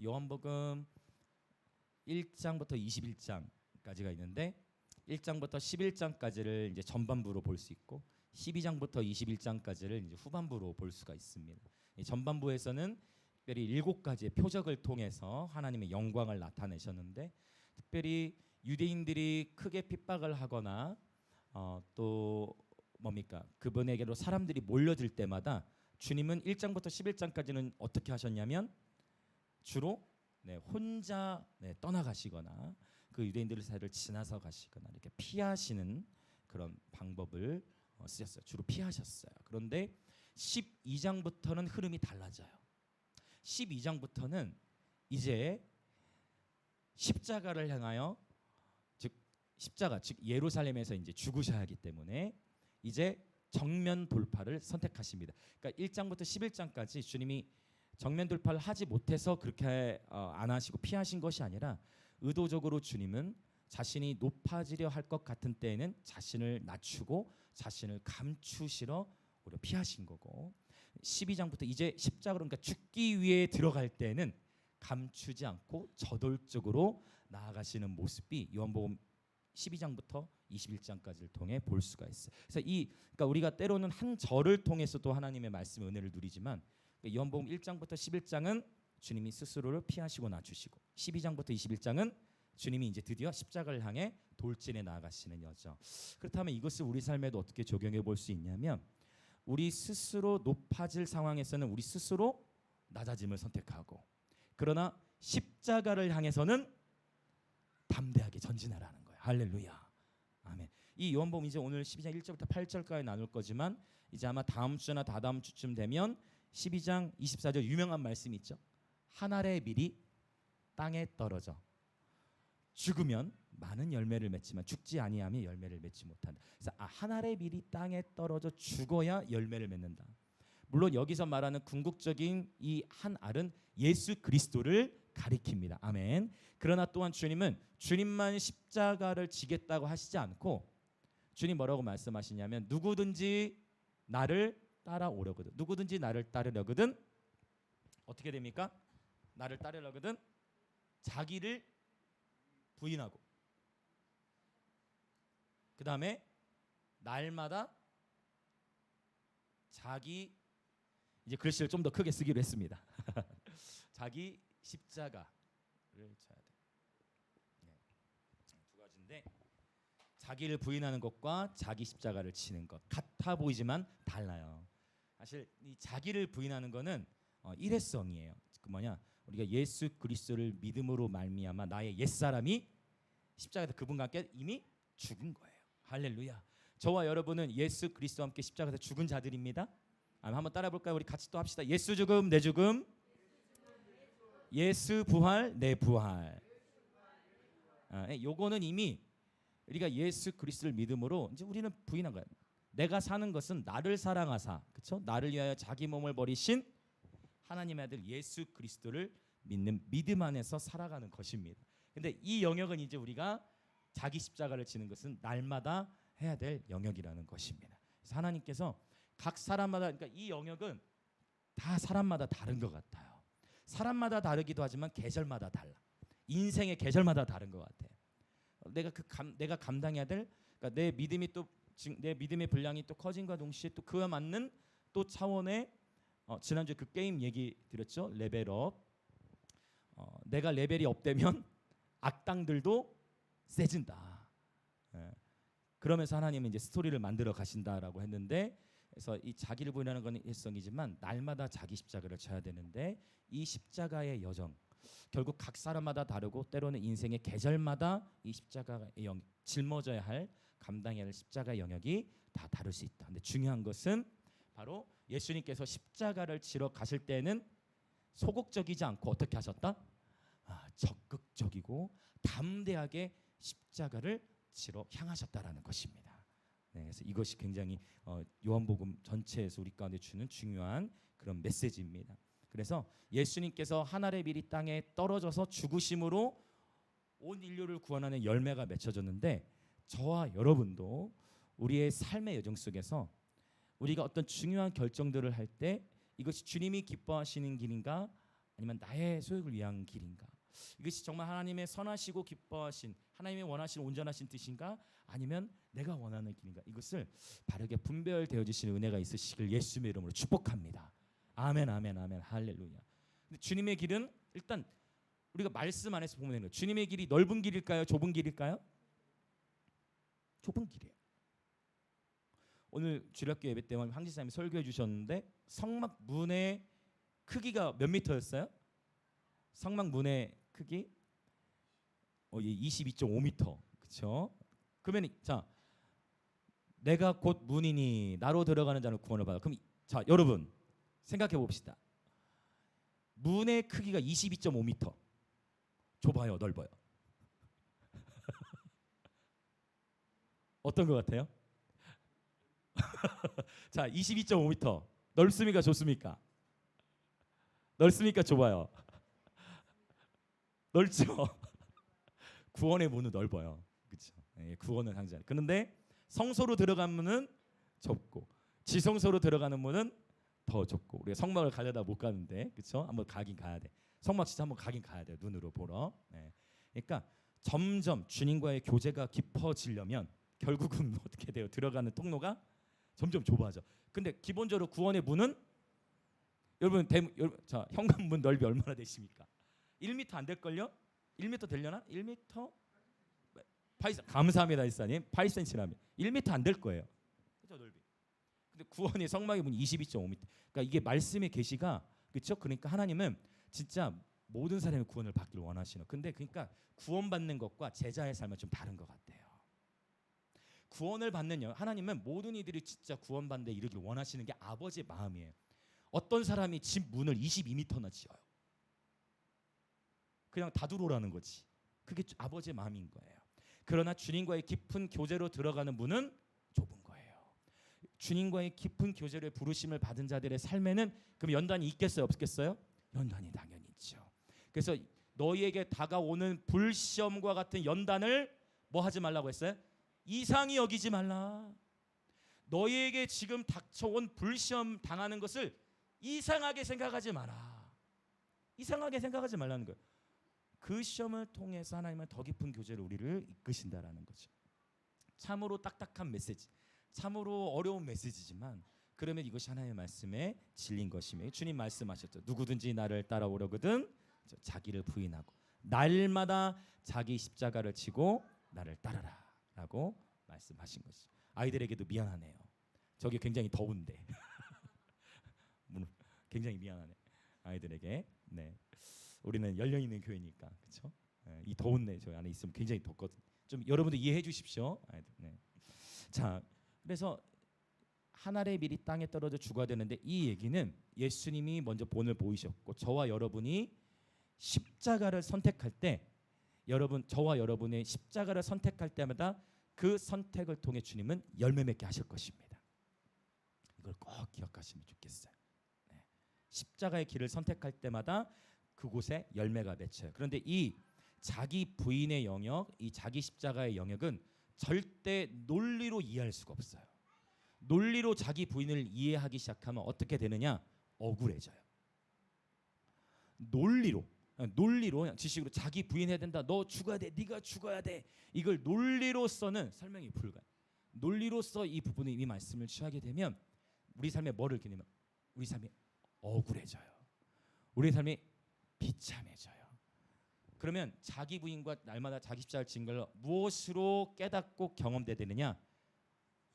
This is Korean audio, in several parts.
요한복음 1장부터 21장까지가 있는데 1장부터 11장까지를 이제 전반부로 볼 수 있고 12장부터 21장까지를 이제 후반부로 볼 수가 있습니다. 이 전반부에서는 특별히 7가지의 표적을 통해서 하나님의 영광을 나타내셨는데 특별히 유대인들이 크게 핍박을 하거나 또 뭡니까? 그분에게로 사람들이 몰려들 때마다 주님은 1장부터 11장까지는 어떻게 하셨냐면 주로 혼자 떠나가시거나 그 유대인들 사이를 지나서 가시거나 이렇게 피하시는 그런 방법을 쓰셨어요. 주로 피하셨어요. 그런데 12장부터는 흐름이 달라져요. 12장부터는 이제 십자가를 향하여 즉 십자가 즉 예루살렘에서 이제 죽으셔야 하기 때문에 이제 정면 돌파를 선택하십니다. 그러니까 1장부터 11장까지 주님이 정면 돌파를 하지 못해서 그렇게 안 하시고 피하신 것이 아니라 의도적으로 주님은 자신이 높아지려 할 것 같은 때에는 자신을 낮추고 자신을 감추시러 오히려 피하신 거고 12장부터 이제 십자가로 그러니까 죽기 위해 들어갈 때는 감추지 않고 저돌적으로 나아가시는 모습이 요한복음 12장부터 21장까지를 통해 볼 수가 있어요. 그래서 그러니까 우리가 때로는 한 절을 통해서도 하나님의 말씀의 은혜를 누리지만 요한복음 1장부터 11장은 주님이 스스로를 피하시고 낮추시고 12장부터 21장은 주님이 이제 드디어 십자가를 향해 돌진해 나아가시는 여정. 그렇다면 이것을 우리 삶에도 어떻게 적용해 볼 수 있냐면 우리 스스로 높아질 상황에서는 우리 스스로 낮아짐을 선택하고 그러나 십자가를 향해서는 담대하게 전진하라는 거예요. 할렐루야. 아멘. 이 요한복음 이제 오늘 12장 1절부터 8절까지 나눌 거지만 이제 아마 다음 주나 다다음 주쯤 되면 12장 24절 유명한 말씀이 있죠. 한 알의 밀이 땅에 떨어져 죽으면 많은 열매를 맺지만 죽지 아니하면 열매를 맺지 못한다. 그래서 한 알의 밀이 땅에 떨어져 죽어야 열매를 맺는다. 물론 여기서 말하는 궁극적인 이 한 알은 예수 그리스도를 가리킵니다. 아멘. 그러나 또한 주님은 주님만 십자가를 지겠다고 하시지 않고 주님 뭐라고 말씀하시냐면 누구든지 나를 따라오려거든 누구든지 나를 따르려거든 어떻게 됩니까? 나를 따르려거든 자기를 부인하고 그 다음에 날마다 자기 이제 글씨를 좀 더 크게 쓰기로 했습니다. 자기 십자가를 쳐야 돼. 두 가지인데 자기를 부인하는 것과 자기 십자가를 치는 것 같아 보이지만 달라요. 사실 이 자기를 부인하는 것은 일회성이에요. 그 뭐냐? 우리가 예수 그리스도를 믿음으로 말미암아 나의 옛사람이 십자가에서 그분과 함께 이미 죽은 거예요. 할렐루야. 저와 여러분은 예수 그리스도와 함께 십자가에서 죽은 자들입니다. 한번 따라 볼까요? 우리 같이 또 합시다. 예수 죽음 내 죽음, 예수 부활 내 부활. 요거는 이미 우리가 예수 그리스도를 믿음으로 이제 우리는 부인한 거예요. 내가 사는 것은 나를 사랑하사, 그렇죠? 나를 위하여 자기 몸을 버리신 하나님의 아들 예수 그리스도를 믿는 믿음 안에서 살아가는 것입니다. 근데 이 영역은 이제 우리가 자기 십자가를 지는 것은 날마다 해야 될 영역이라는 것입니다. 그래서 하나님께서 각 사람마다 그러니까 이 영역은 다 사람마다 다른 것 같아요. 사람마다 다르기도 하지만 계절마다 달라. 인생의 계절마다 다른 것 같아요. 내가 감당해야 될 그러니까 내 믿음이 또 내 믿음의 분량이 또 커진과 동시에 또 그와 맞는 또 차원의 지난주에 그 게임 얘기 드렸죠. 레벨업. 내가 레벨이 업되면 악당들도 세진다. 그러면서 하나님은 이제 스토리를 만들어 가신다라고 했는데 그래서 이 자기를 부인하는 건 일성이지만 날마다 자기 십자가를 져야 되는데 이 십자가의 여정 결국 각 사람마다 다르고 때로는 인생의 계절마다 이 십자가의 짊어져야 할 감당해야 할 십자가의 영역이 다 다를 수 있다. 근데 중요한 것은 바로 예수님께서 십자가를 지러 가실 때는 소극적이지 않고 어떻게 하셨다? 적극적이고 담대하게 십자가를 지러 향하셨다라는 것입니다. 네, 그래서 이것이 굉장히 요한복음 전체에서 우리 가운데 주는 중요한 그런 메시지입니다. 그래서 예수님께서 한 알의 밀이 땅에 떨어져서 죽으심으로 온 인류를 구원하는 열매가 맺혀졌는데 저와 여러분도 우리의 삶의 여정 속에서 우리가 어떤 중요한 결정들을 할 때 이것이 주님이 기뻐하시는 길인가 아니면 나의 소욕을 위한 길인가? 이것이 정말 하나님의 선하시고 기뻐하신, 하나님의 원하시는 온전하신 뜻인가? 아니면 내가 원하는 길인가? 이것을 바르게 분별되어 주시는 은혜가 있으시길 예수님의 이름으로 축복합니다. 아멘, 아멘, 아멘, 할렐루야. 근데 주님의 길은 일단 우리가 말씀 안에서 보면 되는 거예요. 주님의 길이 넓은 길일까요? 좁은 길일까요? 좁은 길이에요. 오늘 주일학교 예배 때 황지사님이 설교해 주셨는데 성막 문의 크기가 몇 미터였어요? 성막 문의 크기 22.5m. 그렇죠? 그러면 자, 내가 곧 문이니 나로 들어가는 자는 구원을 받아. 그럼 자, 여러분 생각해 봅시다. 문의 크기가 22.5m. 좁아요, 넓어요? 어떤 것 같아요? 자, 22.5m. 넓습니까, 좁습니까? 넓습니까, 좁아요? 넓죠. 구원의 문은 넓어요. 그렇죠? 예, 구원은 항상. 그런데 성소로 들어가는 문은 좁고 지성소로 들어가는 문은 더 좁고 우리가 성막을 가려다 못 가는데 그렇죠? 한번 가긴 가야 돼. 성막 진짜 한번 가긴 가야 돼. 눈으로 보러. 예. 그러니까 점점 주님과의 교제가 깊어지려면 결국은 어떻게 돼요? 들어가는 통로가 점점 좁아져. 근데 기본적으로 구원의 문은 여러분 자, 현관문 넓이 얼마나 되십니까? 1m 안 될걸요? 1m 되려나? 1m? 감사합니다, 이사님. 8cm라면 1m 안 될 거예요. 그죠, 넓이. 근데 구원의 성막의 문이 22.5m. 그러니까 이게 말씀의 계시가 그렇죠? 그러니까 하나님은 진짜 모든 사람이 구원을 받기를 원하시는. 근데 그러니까 구원받는 것과 제자의 삶은 좀 다른 것 같아요. 구원을 받는 하나님은 모든 이들이 진짜 구원받는 데 이르길 원하시는 게 아버지의 마음이에요. 어떤 사람이 집 문을 22m나 지어요. 그냥 다 들어오라는 거지. 그게 아버지의 마음인 거예요. 그러나 주님과의 깊은 교제로 들어가는 문은 좁은 거예요. 주님과의 깊은 교제를 부르심을 받은 자들의 삶에는 그럼 연단이 있겠어요, 없겠어요? 연단이 당연히 있죠. 그래서 너희에게 다가오는 불시험과 같은 연단을 뭐 하지 말라고 했어요? 이상히 여기지 말라. 너희에게 지금 닥쳐온 불시험 당하는 것을 이상하게 생각하지 마라. 이상하게 생각하지 말라는 거예요. 그 시험을 통해서 하나님은 더 깊은 교제로 우리를 이끄신다라는 거죠. 참으로 딱딱한 메시지, 참으로 어려운 메시지지만 그러면 이것이 하나님의 말씀에 진린 것이며 주님 말씀하셨죠. 누구든지 나를 따라오려거든 자기를 부인하고 날마다 자기 십자가를 지고 나를 따르라 라고 말씀하신 것이죠. 아이들에게도 미안하네요. 저게 굉장히 더운데 굉장히 미안하네 아이들에게. 네, 우리는 연령 있는 교회니까 그렇죠? 네, 이 더운 날 저희 안에 있으면 굉장히 덥거든. 좀 여러분들 이해해 주십시오. 네. 자, 그래서 한 알의 밀이 땅에 떨어져 죽어야 되는데 이 얘기는 예수님이 먼저 본을 보이셨고 저와 여러분이 십자가를 선택할 때 여러분 저와 여러분의 십자가를 선택할 때마다 그 선택을 통해 주님은 열매 맺게 하실 것입니다. 이걸 꼭 기억하시면 좋겠어요. 네. 십자가의 길을 선택할 때마다 그곳에 열매가 맺혀요. 그런데 이 자기 부인의 영역, 이 자기 십자가의 영역은 절대 논리로 이해할 수가 없어요. 논리로 자기 부인을 이해하기 시작하면 어떻게 되느냐? 억울해져요. 논리로 그냥 지식으로 자기 부인해야 된다. 너 죽어야 돼. 네가 죽어야 돼. 이걸 논리로서는 설명이 불가해요. 논리로서 이 부분의 이 말씀을 취하게 되면 우리 삶에 뭐를 기냐면 우리 삶이 억울해져요. 우리 삶이 비참해져요. 그러면 자기 부인과 날마다 자기 십자가를 지는 걸 무엇으로 깨닫고 경험되느냐?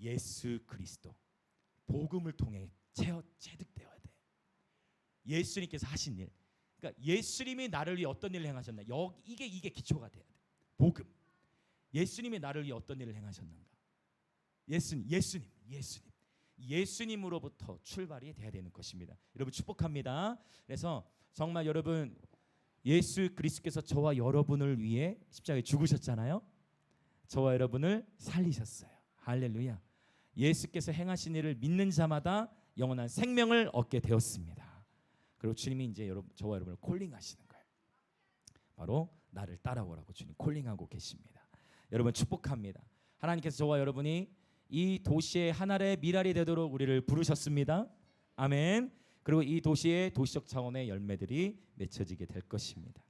예수 그리스도 복음을 통해 체득되어야 돼. 예수님께서 하신 일. 그러니까 예수님이 나를 위해 어떤 일을 행하셨나? 이게 기초가 돼야 돼. 복음. 예수님이 나를 위해 어떤 일을 행하셨는가? 예수님으로부터 출발이 돼야 되는 것입니다. 여러분 축복합니다. 그래서 정말 여러분 예수 그리스도께서 저와 여러분을 위해 십자가에 죽으셨잖아요. 저와 여러분을 살리셨어요. 할렐루야. 예수께서 행하신 일을 믿는 자마다 영원한 생명을 얻게 되었습니다. 그리고 주님이 이제 저와 여러분을 콜링하시는 거예요. 바로 나를 따라오라고 주님 콜링하고 계십니다. 여러분 축복합니다. 하나님께서 저와 여러분이 이 도시의 하나의 미랄이 되도록 우리를 부르셨습니다. 아멘. 그리고 이 도시의 도시적 차원의 열매들이 맺혀지게 될 것입니다.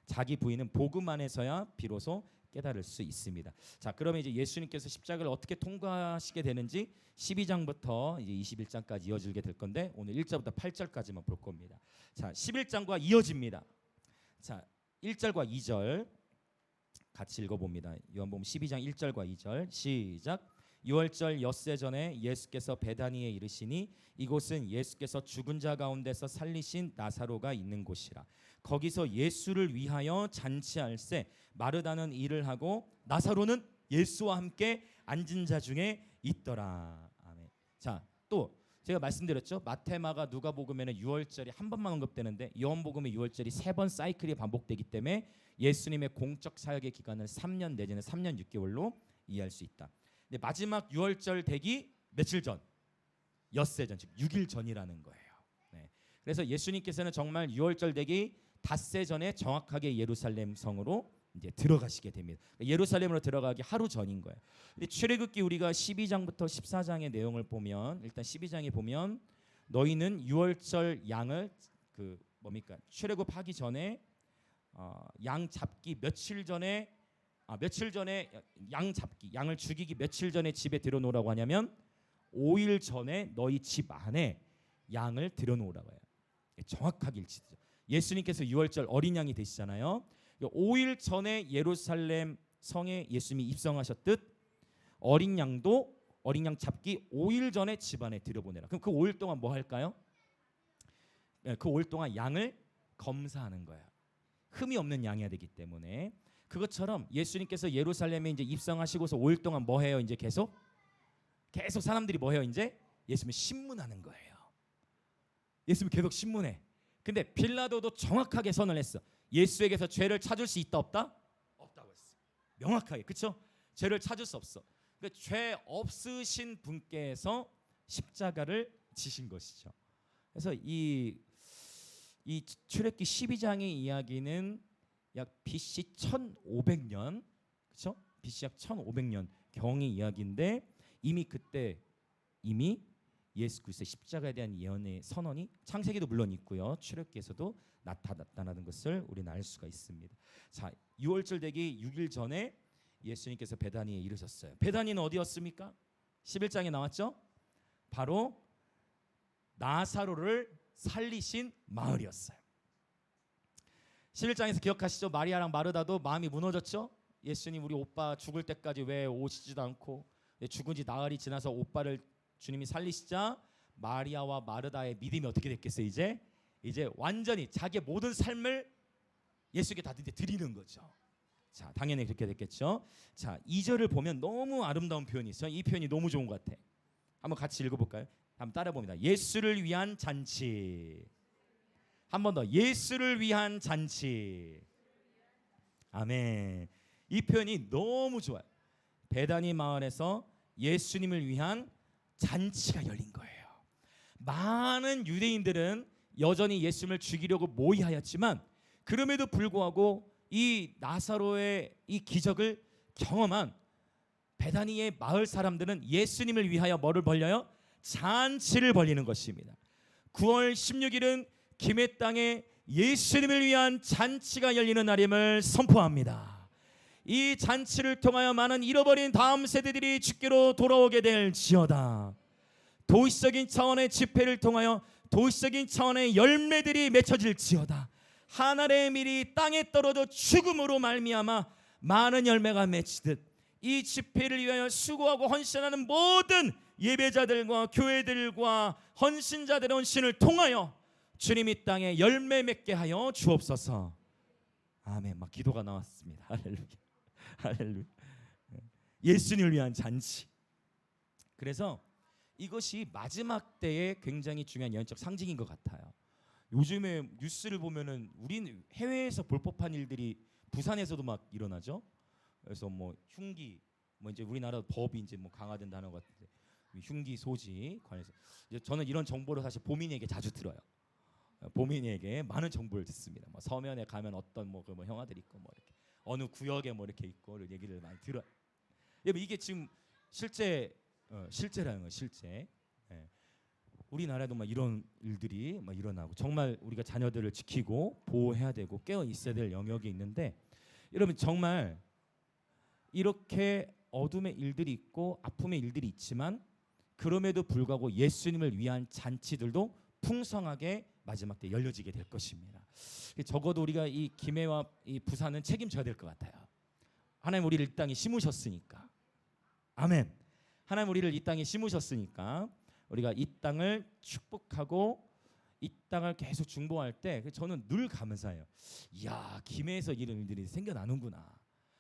자기 부인은 복음 안에서야 비로소 깨달을 수 있습니다. 자, 그러면 이제 예수님께서 십자가를 어떻게 통과하시게 되는지 12장부터 이제 21장까지 이어지게 될 건데 오늘 1절부터 8절까지만 볼 겁니다. 자, 11장과 이어집니다. 자, 1절과 2절 같이 읽어봅니다. 요한복음 12장 1절과 2절 시작. 6월절 엿새 전에 예수께서 베다니에 이르시니 이곳은 예수께서 죽은 자 가운데서 살리신 나사로가 있는 곳이라. 거기서 예수를 위하여 잔치할세 마르다는 일을 하고 나사로는 예수와 함께 앉은 자 중에 있더라. 아멘. 자, 또 제가 말씀드렸죠. 마태, 마가, 누가복음에는 6월절이 한 번만 언급되는데 요한복음의 6월절이 3번 사이클이 반복되기 때문에 예수님의 공적 사역의 기간을 3년 내지는 3년 6개월로 이해할 수 있다. 근데 마지막 6월절 되기 며칠 전, 엿새 전, 즉 6일 전이라는 거예요. 네. 그래서 예수님께서는 정말 6월절 되기 닷새 전에 정확하게 예루살렘 성으로 이제 들어가시게 됩니다. 예루살렘으로 들어가기 하루 전인 거예요. 근데 출애굽기 우리가 12장부터 14장의 내용을 보면 일단 12장에 보면 너희는 6월절 양을 출애굽하기 전에 양 잡기 며칠 전에 양을 죽이기 며칠 전에 집에 들여놓으라고 하냐면 5일 전에 너희 집 안에 양을 들여놓으라고 해요. 정확하게 일치죠. 예수님께서 6월절 어린 양이 되시잖아요. 5일 전에 예루살렘 성에 예수님이 입성하셨듯 어린 양 잡기 5일 전에 집 안에 들여보내라. 그럼 그 5일 동안 뭐 할까요? 그 5일 동안 양을 검사하는 거예요. 흠이 없는 양이어야 되기 때문에. 그것처럼 예수님께서 예루살렘에 이제 입성하시고서 5일 동안 뭐 해요? 이제 계속 사람들이 뭐 해요? 이제 예수님 신문하는 거예요. 예수님 계속 신문해. 근데 빌라도도 정확하게 선언을 했어. 예수에게서 죄를 찾을 수 있다 없다? 없다고 했어. 명확하게. 그렇죠? 죄를 찾을 수 없어. 그러니까 죄 없으신 분께서 십자가를 지신 것이죠. 그래서 이 출애굽기 12장의 이야기는 약 BC 1500년, 그렇죠? BC 약 1500년 경의 이야기인데 그때 이미 예수 그리스도의 십자가에 대한 예언의 선언이 창세기도 물론 있고요. 출애굽기에서도 나타났다는 것을 우리는 알 수가 있습니다. 자, 6월절 되기 6일 전에 예수님께서 베다니에 이르셨어요. 베다니는 어디였습니까? 11장에 나왔죠? 바로 나사로를 살리신 마을이었어요. 11장에서 기억하시죠? 마리아랑 마르다도 마음이 무너졌죠? 예수님 우리 오빠 죽을 때까지 왜 오시지도 않고 죽은 지 나흘이 지나서 오빠를 주님이 살리시자 마리아와 마르다의 믿음이 어떻게 됐겠어요? 이제 완전히 자기의 모든 삶을 예수께 다 드리는 거죠. 자, 당연히 그렇게 됐겠죠. 자, 2절을 보면 너무 아름다운 표현이 있어요. 이 표현이 너무 좋은 것 같아. 한번 같이 읽어볼까요? 한번 따라 봅니다. 예수를 위한 잔치. 한 번 더. 예수를 위한 잔치. 아멘. 이 표현이 너무 좋아요. 베다니 마을에서 예수님을 위한 잔치가 열린 거예요. 많은 유대인들은 여전히 예수님을 죽이려고 모의하였지만 그럼에도 불구하고 이 나사로의 이 기적을 경험한 베다니의 마을 사람들은 예수님을 위하여 뭐를 벌려요? 잔치를 벌리는 것입니다. 9월 16일은 김해 땅에 예수님을 위한 잔치가 열리는 날임을 선포합니다. 이 잔치를 통하여 많은 잃어버린 다음 세대들이 주께로 돌아오게 될지어다. 도시적인 차원의 집회를 통하여 도시적인 차원의 열매들이 맺혀질지어다. 하늘의 밀이 땅에 떨어져 죽음으로 말미암아 많은 열매가 맺히듯 이 집회를 위하여 수고하고 헌신하는 모든 예배자들과 교회들과 헌신자들의 헌신을 통하여 주님 이 땅에 열매 맺게 하여 주옵소서. 아멘. 막 기도가 나왔습니다. 할렐루야. 할렐루야. 예수님을 위한 잔치. 그래서 이것이 마지막 때의 굉장히 중요한 연적 상징인 것 같아요. 요즘에 뉴스를 보면은 우린 해외에서 볼 법한 일들이 부산에서도 막 일어나죠. 그래서 뭐 흉기, 뭐 이제 우리나라 법이 이제 뭐 강화된다는 것 같은데 흉기 소지 관해서 이제 저는 이런 정보를 사실 보민이에게 자주 들어요. 보민이에게 많은 정보를 듣습니다. 뭐 서면에 가면 어떤 뭐 형아들 있고 뭐 이렇게 어느 구역에 뭐 이렇게 있고 얘기를 많이 들어요. 이게 지금 실제라는 거예요. 실제. 예. 우리나라도 막 이런 일들이 막 일어나고 정말 우리가 자녀들을 지키고 보호해야 되고 깨어 있어야 될 영역이 있는데 여러분 정말 이렇게 어둠의 일들이 있고 아픔의 일들이 있지만 그럼에도 불구하고 예수님을 위한 잔치들도 풍성하게 마지막 때 열려지게 될 것입니다. 적어도 우리가 이 김해와 이 부산은 책임져야 될 것 같아요. 하나님 우리를 이 땅에 심으셨으니까. 아멘. 하나님 우리를 이 땅에 심으셨으니까 우리가 이 땅을 축복하고 이 땅을 계속 중보할 때 저는 늘 감사해요. 이야, 김해에서 이런 일들이 생겨나는구나.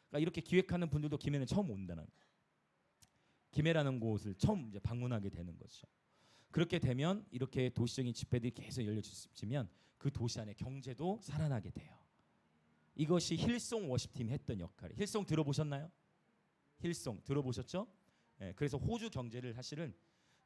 그러니까 이렇게 기획하는 분들도 김해는 처음 온다는, 김해라는 곳을 처음 이제 방문하게 되는 거죠. 그렇게 되면 이렇게 도시적인 집회들이 계속 열려지면 그 도시 안에 경제도 살아나게 돼요. 이것이 힐송 워십팀이 했던 역할이에요. 힐송 들어보셨나요? 힐송 들어보셨죠? 네, 그래서 호주 경제를 사실은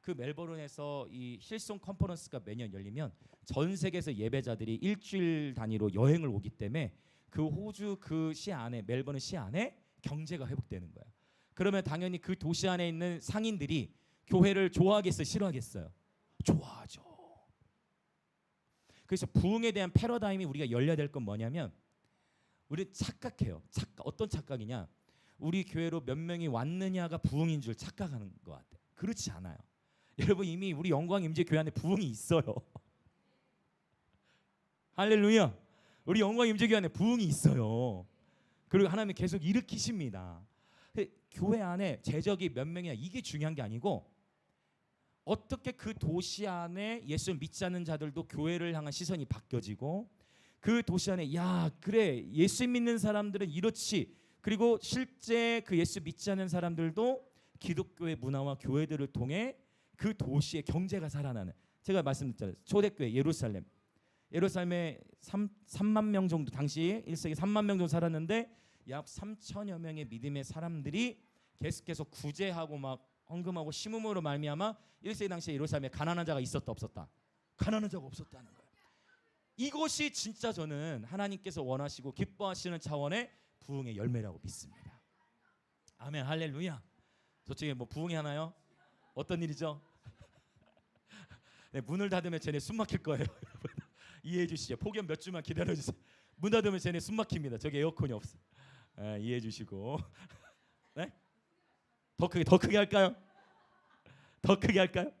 그 멜버른에서 이 힐송 컨퍼런스가 매년 열리면 전 세계에서 예배자들이 일주일 단위로 여행을 오기 때문에 그 호주 그 시 안에, 멜버른 시 안에 경제가 회복되는 거예요. 그러면 당연히 그 도시 안에 있는 상인들이 교회를 좋아하겠어요, 싫어하겠어요? 좋아하죠. 그래서 부흥에 대한 패러다임이 우리가 열려야 될 건 뭐냐면 우리 착각해요. 어떤 착각이냐? 우리 교회로 몇 명이 왔느냐가 부흥인 줄 착각하는 것 같아요. 그렇지 않아요. 여러분 이미 우리 영광 임재 교회 안에 부흥이 있어요. 할렐루야. 우리 영광 임재 교회 안에 부흥이 있어요. 그리고 하나님이 계속 일으키십니다. 교회 안에 제적이 몇 명이냐 이게 중요한 게 아니고 어떻게 그 도시 안에 예수를 믿지 않는 자들도 교회를 향한 시선이 바뀌어지고 그 도시 안에 야 그래 예수 믿는 사람들은 이렇지, 그리고 실제 그 예수 믿지 않는 사람들도 기독교의 문화와 교회들을 통해 그 도시의 경제가 살아나는, 제가 말씀드렸잖아요. 초대교회 예루살렘에 3만 명 정도, 당시 1세기 3만 명 정도 살았는데 약 3천여 명의 믿음의 사람들이 계속해서 구제하고 막 헌금하고 심음으로 말미암아 1세기 당시에 예루살렘에 가난한 자가 있었다 없었다? 가난한 자가 없었다는 거예요. 이것이 진짜 저는 하나님께서 원하시고 기뻐하시는 차원의 부흥의 열매라고 믿습니다. 아멘, 할렐루야. 저쪽에 뭐 부흥이 하나요? 어떤 일이죠? 네, 문을 닫으면 쟤네 숨 막힐 거예요. 여러분 이해해 주시죠. 폭염 몇 주만 기다려 주세요. 문 닫으면 쟤네 숨 막힙니다. 저기 에어컨이 없어. 이해해 주시고. 네? 더 크게 할까요? 더 크게 할까요?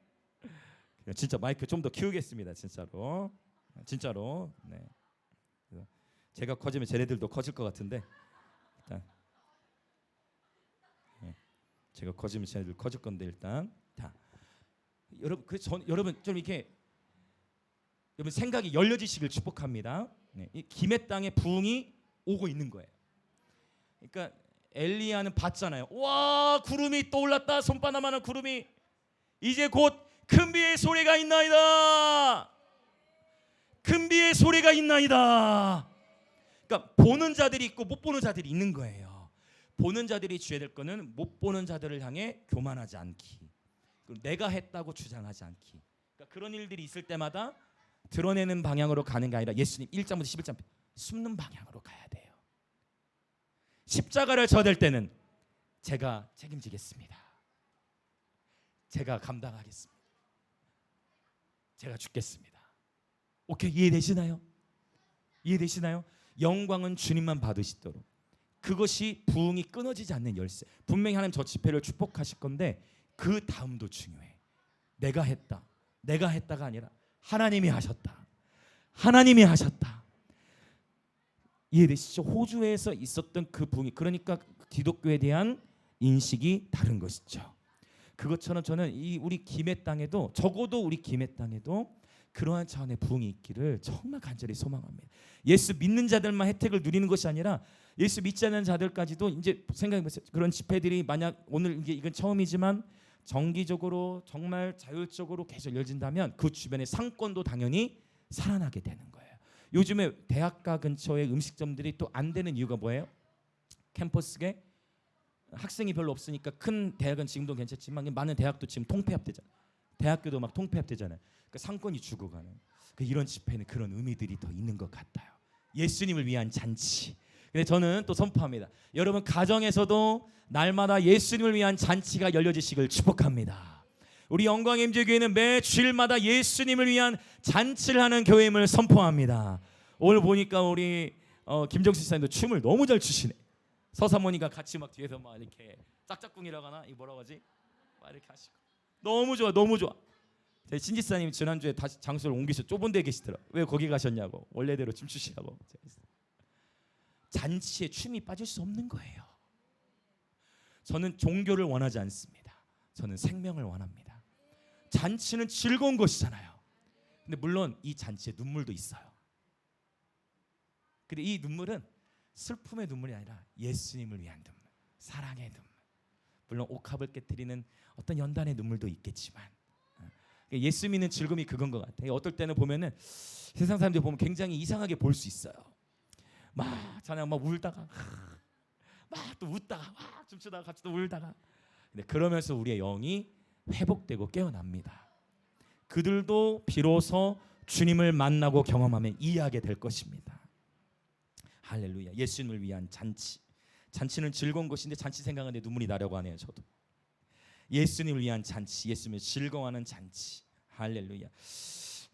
진짜 마이크 좀 더 키우겠습니다. 진짜로. 네. 제가 커지면 쟤네들도 커질 것 같은데 일단 네. 제가 커지면 쟤네들 커질 건데 일단 자, 여러분 좀 이렇게 여러분 생각이 열려지시길 축복합니다. 네. 이 김해 땅에 부흥이 오고 있는 거예요. 그러니까 엘리야는 봤잖아요. 와 구름이 떠올랐다. 손바닥만한 구름이 이제 곧 큰 비의 소리가 있나이다. 큰 비의 소리가 있나이다. 그러니까 보는 자들이 있고 못 보는 자들이 있는 거예요. 보는 자들이 주의해야 될 거는 못 보는 자들을 향해 교만하지 않기, 그리고 내가 했다고 주장하지 않기. 그러니까 그런 일들이 있을 때마다 드러내는 방향으로 가는 게 아니라 예수님 1장부터 11장 숨는 방향으로 가야 돼요. 십자가를 져댈 때는 제가 책임지겠습니다. 제가 감당하겠습니다. 제가 죽겠습니다. 오케이, 이해되시나요? 영광은 주님만 받으시도록, 그것이 부흥이 끊어지지 않는 열쇠. 분명히 하나님 저 집회를 축복하실 건데 그 다음도 중요해. 내가 했다가 아니라 하나님이 하셨다. 이해되시죠? 호주에서 있었던 그 부흥이, 그러니까 기독교에 대한 인식이 다른 것이죠. 그것처럼 저는 우리 김해 땅에도, 적어도 우리 김해 땅에도 그러한 차원의 부흥이 있기를 정말 간절히 소망합니다. 예수 믿는 자들만 혜택을 누리는 것이 아니라 예수 믿지 않는 자들까지도 이제 생각해보세요. 그런 집회들이 만약 오늘 이건 처음이지만 정기적으로 정말 자율적으로 계속 열진다면 그 주변의 상권도 당연히 살아나게 되는 거예요. 요즘에 대학가 근처에 음식점들이 또 안 되는 이유가 뭐예요? 캠퍼스에 학생이 별로 없으니까 큰 대학은 지금도 괜찮지만 많은 대학도 지금 통폐합되잖아요. 대학교도 막 통폐합되잖아요. 그러니까 상권이 죽어가는, 이런 집회는 그런 의미들이 더 있는 것 같아요. 예수님을 위한 잔치. 근데 저는 또 선포합니다. 여러분 가정에서도 날마다 예수님을 위한 잔치가 열려지시길 축복합니다. 우리 영광의 임재교회는 매 주일마다 예수님을 위한 잔치를 하는 교회임을 선포합니다. 오늘 보니까 우리 김정수 집사님도 춤을 너무 잘 추시네. 서사모니가 같이 막 뒤에서 막 이렇게 짝짝꿍이라고 하나? 이 뭐라고 하지? 막 이렇게 하시고 너무 좋아, 너무 좋아. 저희 신지사님 지난주에 다시 장소를 옮기셔 좁은 데 계시더라. 왜 거기 가셨냐고. 원래대로 춤추시라고. 잔치에 춤이 빠질 수 없는 거예요. 저는 종교를 원하지 않습니다. 저는 생명을 원합니다. 잔치는 즐거운 것이잖아요. 근데 물론 이 잔치에 눈물도 있어요. 근데 이 눈물은 슬픔의 눈물이 아니라 예수님을 위한 눈물, 사랑의 눈물. 물론 옥합을 깨뜨리는 어떤 연단의 눈물도 있겠지만 예수 믿는 즐거움이 그건 것 같아요. 어떨 때는 보면은 세상 사람들 보면 굉장히 이상하게 볼 수 있어요. 막 자냥 막 울다가 막 또 웃다가 막 춤추다가 같이 또 울다가. 근데 그러면서 우리의 영이 회복되고 깨어납니다. 그들도 비로소 주님을 만나고 경험하며 이해하게 될 것입니다. 할렐루야. 예수님을 위한 잔치. 잔치는 즐거운 것인데 잔치 생각하는데 눈물이 나려고 하네요. 저도. 예수님을 위한 잔치, 예수님을 즐거워하는 잔치. 할렐루야.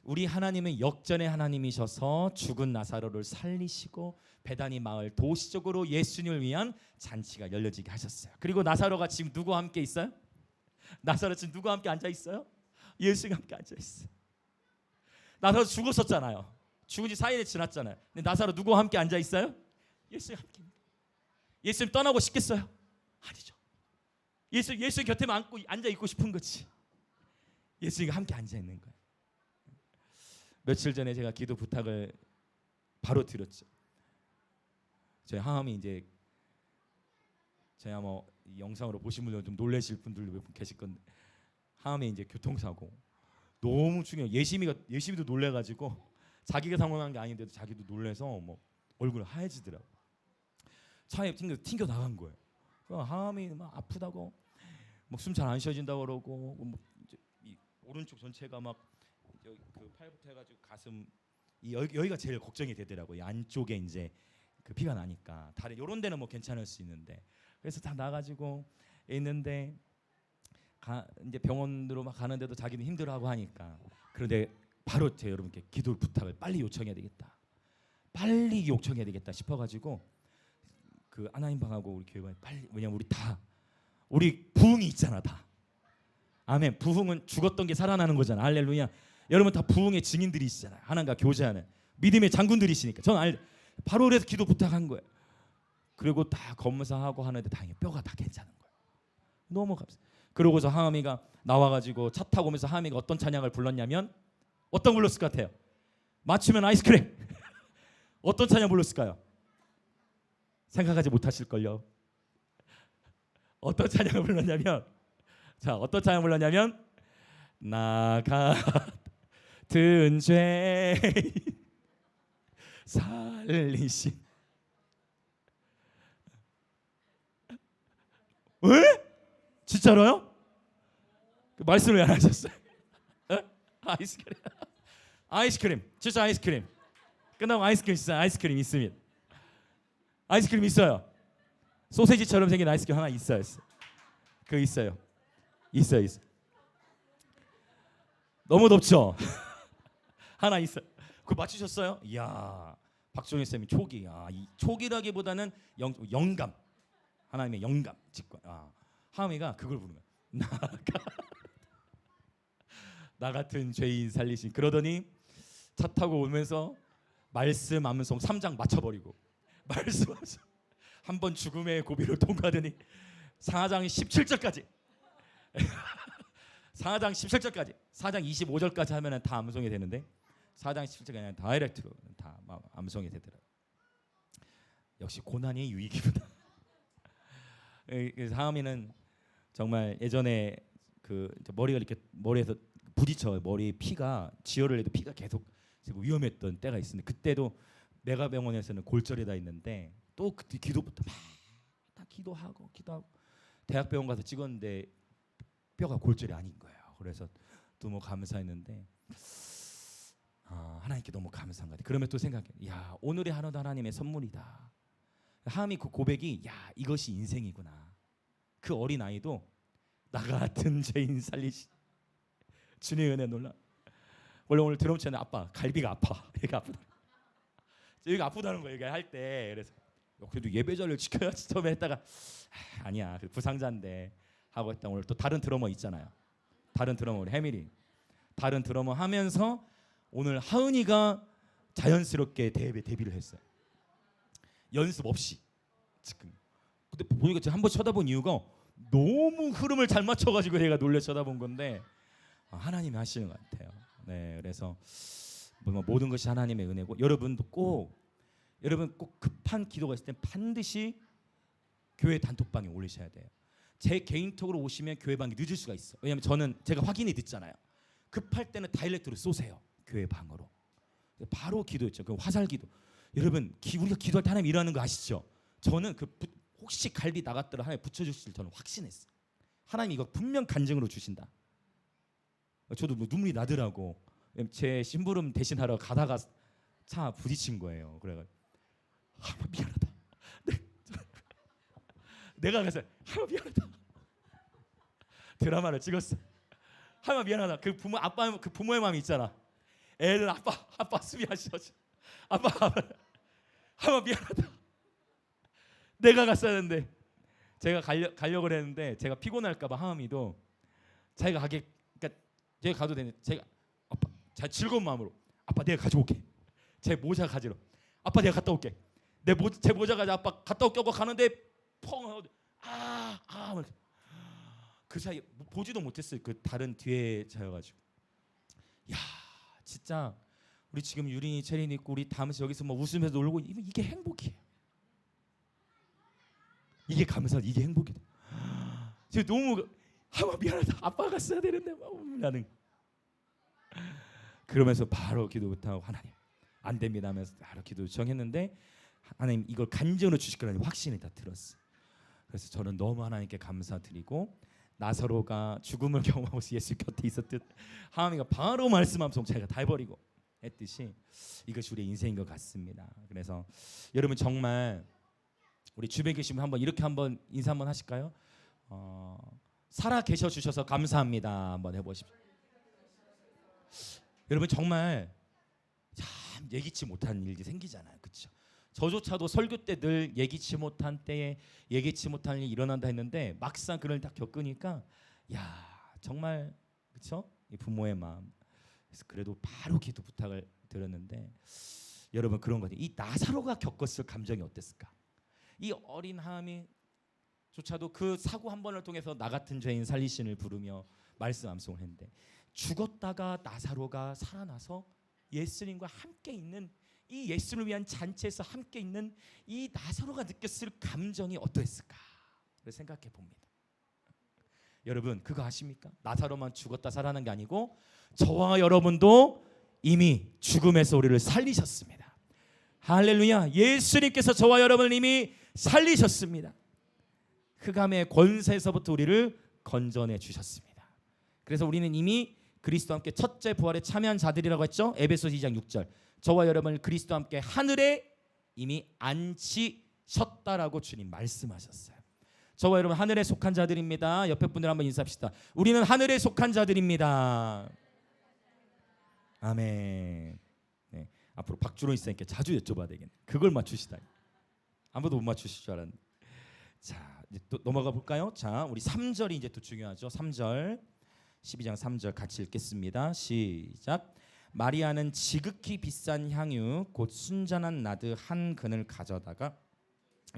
우리 하나님은 역전의 하나님이셔서 죽은 나사로를 살리시고 베다니 마을 도시적으로 예수님을 위한 잔치가 열려지게 하셨어요. 그리고 나사로가 지금 누구와 함께 있어요? 나사로 지금 누구와 함께 앉아 있어요? 예수님과 함께 앉아 있어요. 나사로 죽었었잖아요. 죽은 지 4일이 지났잖아요. 근데 나사로 누구와 함께 앉아 있어요? 예수님과 함께. 예수님 떠나고 싶겠어요? 아니죠. 예수 곁에만 앉아 있고 싶은 거지. 예수님과 함께 앉아 있는 거예요. 며칠 전에 제가 기도 부탁을 바로 드렸죠. 저희 하함이 이제 제가 뭐 영상으로 보신 분들 좀 놀라실 분들도 몇 분 계실 건데 하함이 이제 교통사고 너무 중요해요. 예심이도 놀래가지고 자기가 상황한 게 아닌데도 자기도 놀래서 뭐 얼굴이 하얘지더라고. 차에 튕겨 나간 거예요. 하함이 막 아프다고 막 숨 잘 안 쉬어진다고 그러고 뭐 이제 이 오른쪽 전체가 막 그 팔부터 해가지고 가슴 여기가 제일 걱정이 되더라고요. 안쪽에 이제 그 피가 나니까 다른 이런 데는 뭐 괜찮을 수 있는데 그래서 다 나가지고 있는데 이제 병원으로 막 가는데도 자기는 힘들어하고 하니까 그런데 바로 제 여러분께 기도 부탁을 빨리 요청해야 되겠다. 빨리 요청해야 되겠다 싶어가지고 그 하나님 방하고 우리 교회가 빨리 왜냐면 우리 부흥이 있잖아 다. 아멘. 부흥은 죽었던 게 살아나는 거잖아. 할렐루야. 여러분 다 부흥의 증인들이시잖아요. 하나님과 교제하는 믿음의 장군들이시니까 저는 바로 그래서 기도 부탁한 거예요. 그리고 다 검사하고 하는데 다행히 뼈가 다 괜찮은 거예요. 너무 감사. 그러고서 하음이가 나와가지고 차 타고 오면서 하음이가 어떤 찬양을 불렀냐면 어떤 불렀을 것 같아요? 맞추면 아이스크림. 어떤 찬양 불렀을까요? 생각하지 못하실걸요. 어떤 찬양을 불렀냐면 어떤 찬양 불렀냐면 나 같은 죄 살리신. 왜? 진짜로요? 그 말씀을 왜 안 하셨어요? 아이스크림 진짜 아이스크림 끝나고 아이스크림 진짜 아이스크림 있습니다. 아이스크림 있어요. 소세지처럼 생긴 아이스크림 하나 있어요. 그거 있어요. 있어요. 너무 덥죠? 하나 있어요. 그거 맞추셨어요? 이야, 박종희 쌤이 촉이. 이 촉이라기보다는 영감. 하나님의 영감. 직관. 하음이가 그걸 부르는 거야. 나 같은 죄인 살리신. 그러더니 차 타고 오면서 말씀 암송 3장 맞춰버리고 말씀하면서 한번 죽음의 고비를 통과하더니 4장 17절까지 4장 17절까지 4장 25절까지 하면 다 암송이 되는데 4장 17절까지 그냥 다이렉트로 다 암송이 되더라고요. 역시 고난이 유익이구나. 그래서 하음이는 정말 예전에 그 머리가 이렇게 머리에서 부딪혀 머리 피가 지혈을 해도 피가 계속 위험했던 때가 있었는데 그때도 메가병원에서는 골절이 다 있는데 또 그때 기도부터 막 다 기도하고 대학병원 가서 찍었는데 뼈가 골절이 아닌 거예요. 그래서 너무 감사했는데 하나님께 너무 감사한 것 같아요. 그러면 또 생각해, 야 오늘의 하루도 하나님의 선물이다. 하함이 그 고백이 야 이것이 인생이구나. 그 어린 아이도 나 같은 죄인 살리시. 주님의 은혜 놀라. 원래 오늘 드럼 치는 아빠 갈비가 아파. 얘가 아프다. 여기가 아프다는 거 얘기할 때 그래서 그래도 예배자를 지켜야지 처음에 했다가 아니야 부상자인데 하고 했다. 오늘 또 다른 드러머 있잖아요. 다른 드러머 우리 해밀이 다른 드러머 하면서 오늘 하은이가 자연스럽게 데뷔를 했어요. 연습 없이 지금. 근데 보니까 제가 한번 쳐다본 이유가 너무 흐름을 잘 맞춰가지고 내가 놀래 쳐다본 건데 하나님이 하시는 것 같아요. 네, 그래서 모든 것이 하나님의 은혜고 여러분 꼭 급한 기도가 있을 때 반드시 교회 단톡방에 올리셔야 돼요. 제 개인톡으로 오시면 교회 방이 늦을 수가 있어. 왜냐하면 제가 확인이 늦잖아요. 급할 때는 다이렉트로 쏘세요. 교회 방으로. 바로 기도했죠. 그 화살기도. 여러분 우리가 기도할 때 하나님 일하는 거 아시죠? 저는 혹시 갈비 나갔더라 하나님 붙여주실 저는 확신했어요. 하나님 이거 분명 간증으로 주신다. 저도 눈물이 나더라고. 제 심부름 대신하러 가다가 차 부딪힌 거예요. 그래가 미안하다. 내가 그래서 미안하다. 드라마를 찍었어. 미안하다. 그 부모의 마음이 있잖아. 애들 아빠 수비하셔. 아빠 미안하다. 내가 갔어야 했는데 제가 가려고 했는데 제가 피곤할까봐 하은이도 자기가 그러니까 제가 가도 되는데 제가 아빠 자 즐거운 마음으로 아빠 내가 가져올게. 제 모자 가지러 아빠 내가 갔다 올게. 제 모자 가지고 아빠 갔다 올게 하고 가는데 펑 그 사이 보지도 못했어요. 그 다른 뒤에 자여가지고 야 진짜 우리 지금 유린이 체린 있고 우리 다음에서 여기서 뭐 웃으면서 놀고 이게 행복이에요. 이게 감사하다. 이게 행복이다. 지금 너무 미안하다. 아빠가 갔어야 되는데 나는 그러면서 바로 기도부터 하나님 안 됩니다 하면서 바로 기도 요청했는데 하나님 이걸 간증으로 주실 거라는 확신이 다 들었어요. 그래서 저는 너무 하나님께 감사드리고 나사로가 죽음을 경험하면서 예수 곁에 있었듯 하나님이 바로 말씀하면서 제가 다 해버리고 했듯이 이것이 우리의 인생인 것 같습니다. 그래서 여러분 정말 우리 주변에 계시면 한번 이렇게 한번 인사 한번 하실까요? 살아 계셔 주셔서 감사합니다. 한번 해보십시오. 여러분 정말 참 예기치 못한 일이 생기잖아요. 그렇죠? 저조차도 설교 때 늘 예기치 못한 때에 예기치 못한 일이 일어난다 했는데 막상 그걸 딱 겪으니까 야 정말 그렇죠? 이 부모의 마음. 그래서 그래도 바로 기도 부탁을 드렸는데 여러분 그런 거죠. 이 나사로가 겪었을 감정이 어땠을까? 이 어린 하함이 조차도 그 사고 한 번을 통해서 나 같은 죄인 살리신을 부르며 말씀 암송을 했는데 죽었다가 나사로가 살아나서 예수님과 함께 있는 이 예수를 위한 잔치에서 함께 있는 이 나사로가 느꼈을 감정이 어떠했을까? 생각해 봅니다. 여러분 그거 아십니까? 나사로만 죽었다 살아난 게 아니고 저와 여러분도 이미 죽음에서 우리를 살리셨습니다. 할렐루야. 예수님께서 저와 여러분을 이미 살리셨습니다. 흑암의 권세에서부터 우리를 건져내 주셨습니다. 그래서 우리는 이미 그리스도와 함께 첫째 부활에 참여한 자들이라고 했죠. 에베소서 2장 6절. 저와 여러분을 그리스도와 함께 하늘에 이미 앉히셨다라고 주님 말씀하셨어요. 저와 여러분 하늘에 속한 자들입니다. 옆에 분들 한번 인사합시다. 우리는 하늘에 속한 자들입니다. 아멘. 네, 앞으로 박주로 인사님께 자주 여쭤봐야 되겠네. 그걸 맞추시다니. 아무도 못 맞추실 줄 알았는데. 자, 이제 또 넘어가 볼까요? 자, 우리 3절이 이제 또 중요하죠. 3절. 12장 3절 같이 읽겠습니다. 시작. 마리아는 지극히 비싼 향유 곧 순전한 나드 한 근을 가져다가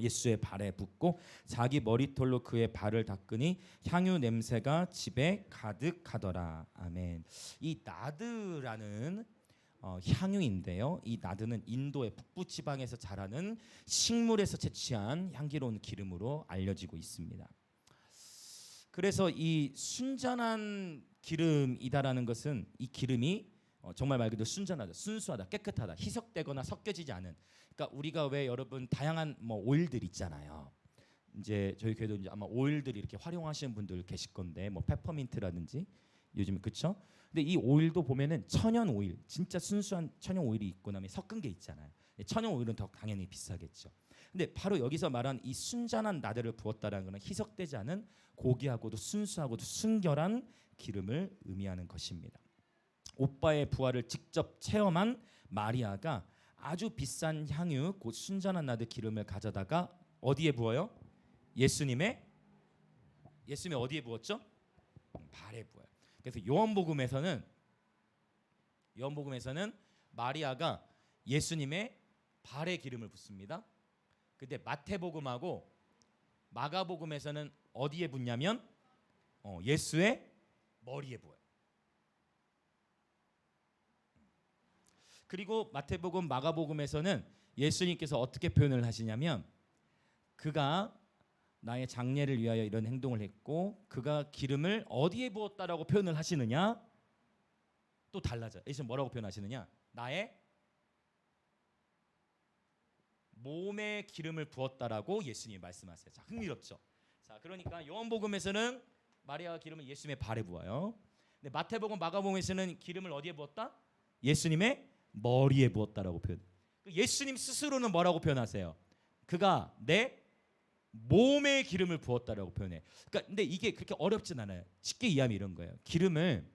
예수의 발에 붓고 자기 머리털로 그의 발을 닦으니 향유 냄새가 집에 가득하더라. 아멘. 이 나드라는 향유인데요. 이 나드는 인도의 북부 지방에서 자라는 식물에서 채취한 향기로운 기름으로 알려지고 있습니다. 그래서 이 순전한 기름이다라는 것은 이 기름이 정말 말 그대로 순전하다, 순수하다, 깨끗하다, 희석되거나 섞여지지 않은. 그러니까 우리가 왜 여러분 다양한 오일들 있잖아요. 이제 저희 교회도 이제 아마 오일들이 이렇게 활용하시는 분들 계실 건데 페퍼민트라든지 요즘 그렇죠? 근데 이 오일도 보면은 천연 오일, 진짜 순수한 천연 오일이 있고 나면 섞은 게 있잖아요. 천연 오일은 더 당연히 비싸겠죠. 근데 바로 여기서 말한 이 순전한 나대를 부었다라는 것은 희석되지 않은 고귀하고도 순수하고도 순결한 기름을 의미하는 것입니다. 오빠의 부활을 직접 체험한 마리아가 아주 비싼 향유 곧 순전한 나드 기름을 가져다가 어디에 부어요? 예수님의 어디에 부었죠? 발에 부어요. 그래서 요한복음에서는 마리아가 예수님의 발에 기름을 붓습니다. 근데 마태복음하고 마가복음에서는 어디에 붓냐면 예수의 머리에 부어요. 그리고 마태복음, 마가복음에서는 예수님께서 어떻게 표현을 하시냐면 그가 나의 장례를 위하여 이런 행동을 했고 그가 기름을 어디에 부었다라고 표현을 하시느냐? 또 달라져요. 예수님 뭐라고 표현하시느냐? 나의 몸에 기름을 부었다라고 예수님이 말씀하세요. 자, 흥미롭죠? 자, 그러니까 요한복음에서는 마리아가 기름을 예수님의 발에 부어요. 근데 마태복음, 마가복음에서는 기름을 어디에 부었다? 예수님의 머리에 부었다라고 표현. 예수님 스스로는 뭐라고 표현하세요? 그가 내 몸에 기름을 부었다라고 표현해. 그러니까 근데 이게 그렇게 어렵진 않아요. 쉽게 이해하면 이런 거예요. 기름을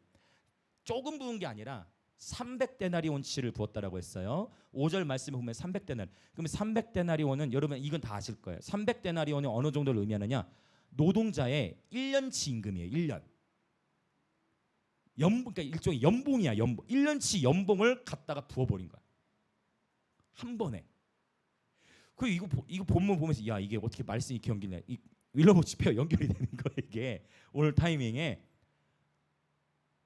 조금 부은 게 아니라 300데나리온치를 부었다라고 했어요. 5절 말씀에 보면 300데나리. 그러면 300데나리온은 여러분 이건 다 아실 거예요. 300데나리온이 어느 정도를 의미하느냐? 노동자의 1년치 임금이에요. 1년. 그러니까 일종의 연봉이야. 연봉. 1년치 연봉을 갖다가 부어버린 거야. 한 번에. 그 이거 본문 보면서 야 이게 어떻게 말씀이 이렇게 연결되냐? 이 윌러보치페어 연결이 되는 거야 이게 오늘 타이밍에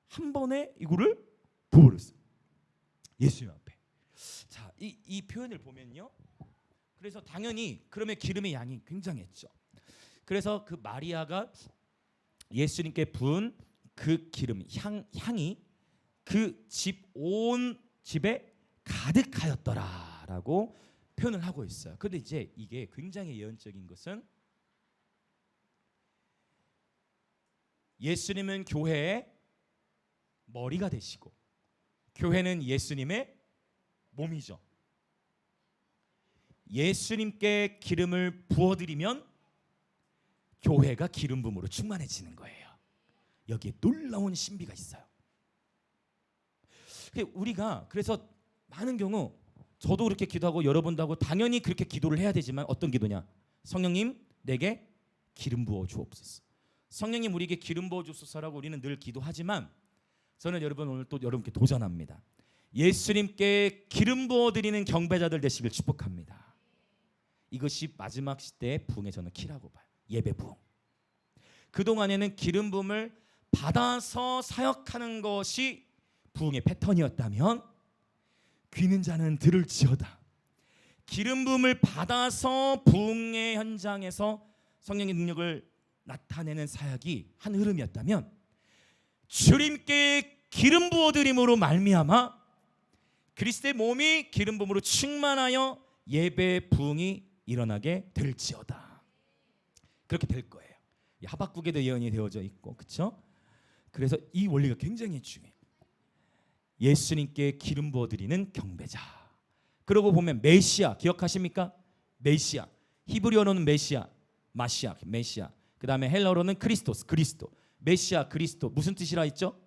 한 번에 이거를 부어버렸어. 예수님 앞에. 자, 이 표현을 보면요. 그래서 당연히 그러면 기름의 양이 굉장했죠. 그래서 그 마리아가 예수님께 부은 그 기름 향이 그 집 온 집에 가득하였더라라고 표현을 하고 있어요. 그런데 이제 이게 굉장히 예언적인 것은 예수님은 교회의 머리가 되시고 교회는 예수님의 몸이죠. 예수님께 기름을 부어드리면 교회가 기름 부음으로 충만해지는 거예요. 여기에 놀라운 신비가 있어요. 우리가 그래서 많은 경우 저도 그렇게 기도하고 여러분도 하고 당연히 그렇게 기도를 해야 되지만 어떤 기도냐? 성령님 내게 기름 부어 주옵소서. 성령님 우리에게 기름 부어 주옵소서라고 우리는 늘 기도하지만 저는 여러분 오늘 또 여러분께 도전합니다. 예수님께 기름 부어드리는 경배자들 되시길 축복합니다. 이것이 마지막 시대의 부흥의 저는 키라고 봐요. 예배 부흥. 그동안에는 기름 부음을 받아서 사역하는 것이 부흥의 패턴이었다면 귀는 자는 들을지어다. 기름 부음을 받아서 부흥의 현장에서 성령의 능력을 나타내는 사역이 한 흐름이었다면 주님께 기름 부어드림으로 말미암아 그리스도의 몸이 기름 부음으로 충만하여 예배 부흥이 일어나게 될지어다. 그렇게 될 거예요. 하박국에도 예언이 되어져 있고, 그렇죠? 그래서 이 원리가 굉장히 중요해요. 예수님께 기름 부어드리는 경배자. 그러고 보면 메시아 기억하십니까? 메시아. 히브리어로는 메시아, 마시아, 메시아. 그 다음에 헬라어로는 크리스토스, 그리스도. 메시아, 그리스도 무슨 뜻이라 했죠?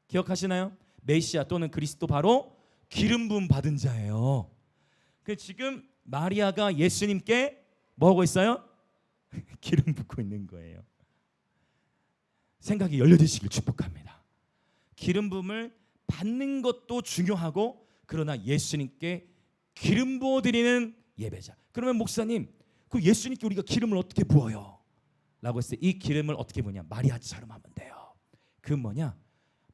기억하시나요? 메시아 또는 그리스도 바로 기름 부음 받은 자예요. 그 지금 마리아가 예수님께 뭐 하고 있어요? 기름 붓고 있는 거예요. 생각이 열려지시길 축복합니다. 기름 부음을 받는 것도 중요하고 그러나 예수님께 기름 부어드리는 예배자. 그러면 목사님 그 예수님께 우리가 기름을 어떻게 부어요? 라고 했을 때 이 기름을 어떻게 부냐? 마리아처럼 하면 돼요. 그 뭐냐?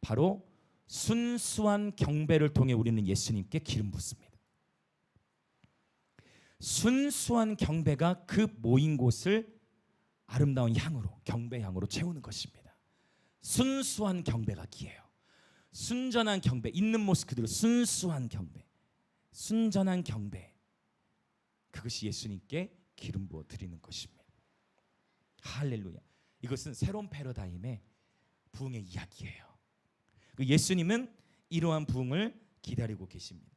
바로 순수한 경배를 통해 우리는 예수님께 기름 붓습니다. 순수한 경배가 그 모인 곳을 아름다운 향으로, 경배 향으로 채우는 것입니다. 순수한 경배가 기예요. 순전한 경배, 있는 모습 그대로 순수한 경배, 순전한 경배, 그것이 예수님께 기름 부어 드리는 것입니다. 할렐루야. 이것은 새로운 패러다임의 부흥의 이야기예요. 예수님은 이러한 부흥을 기다리고 계십니다.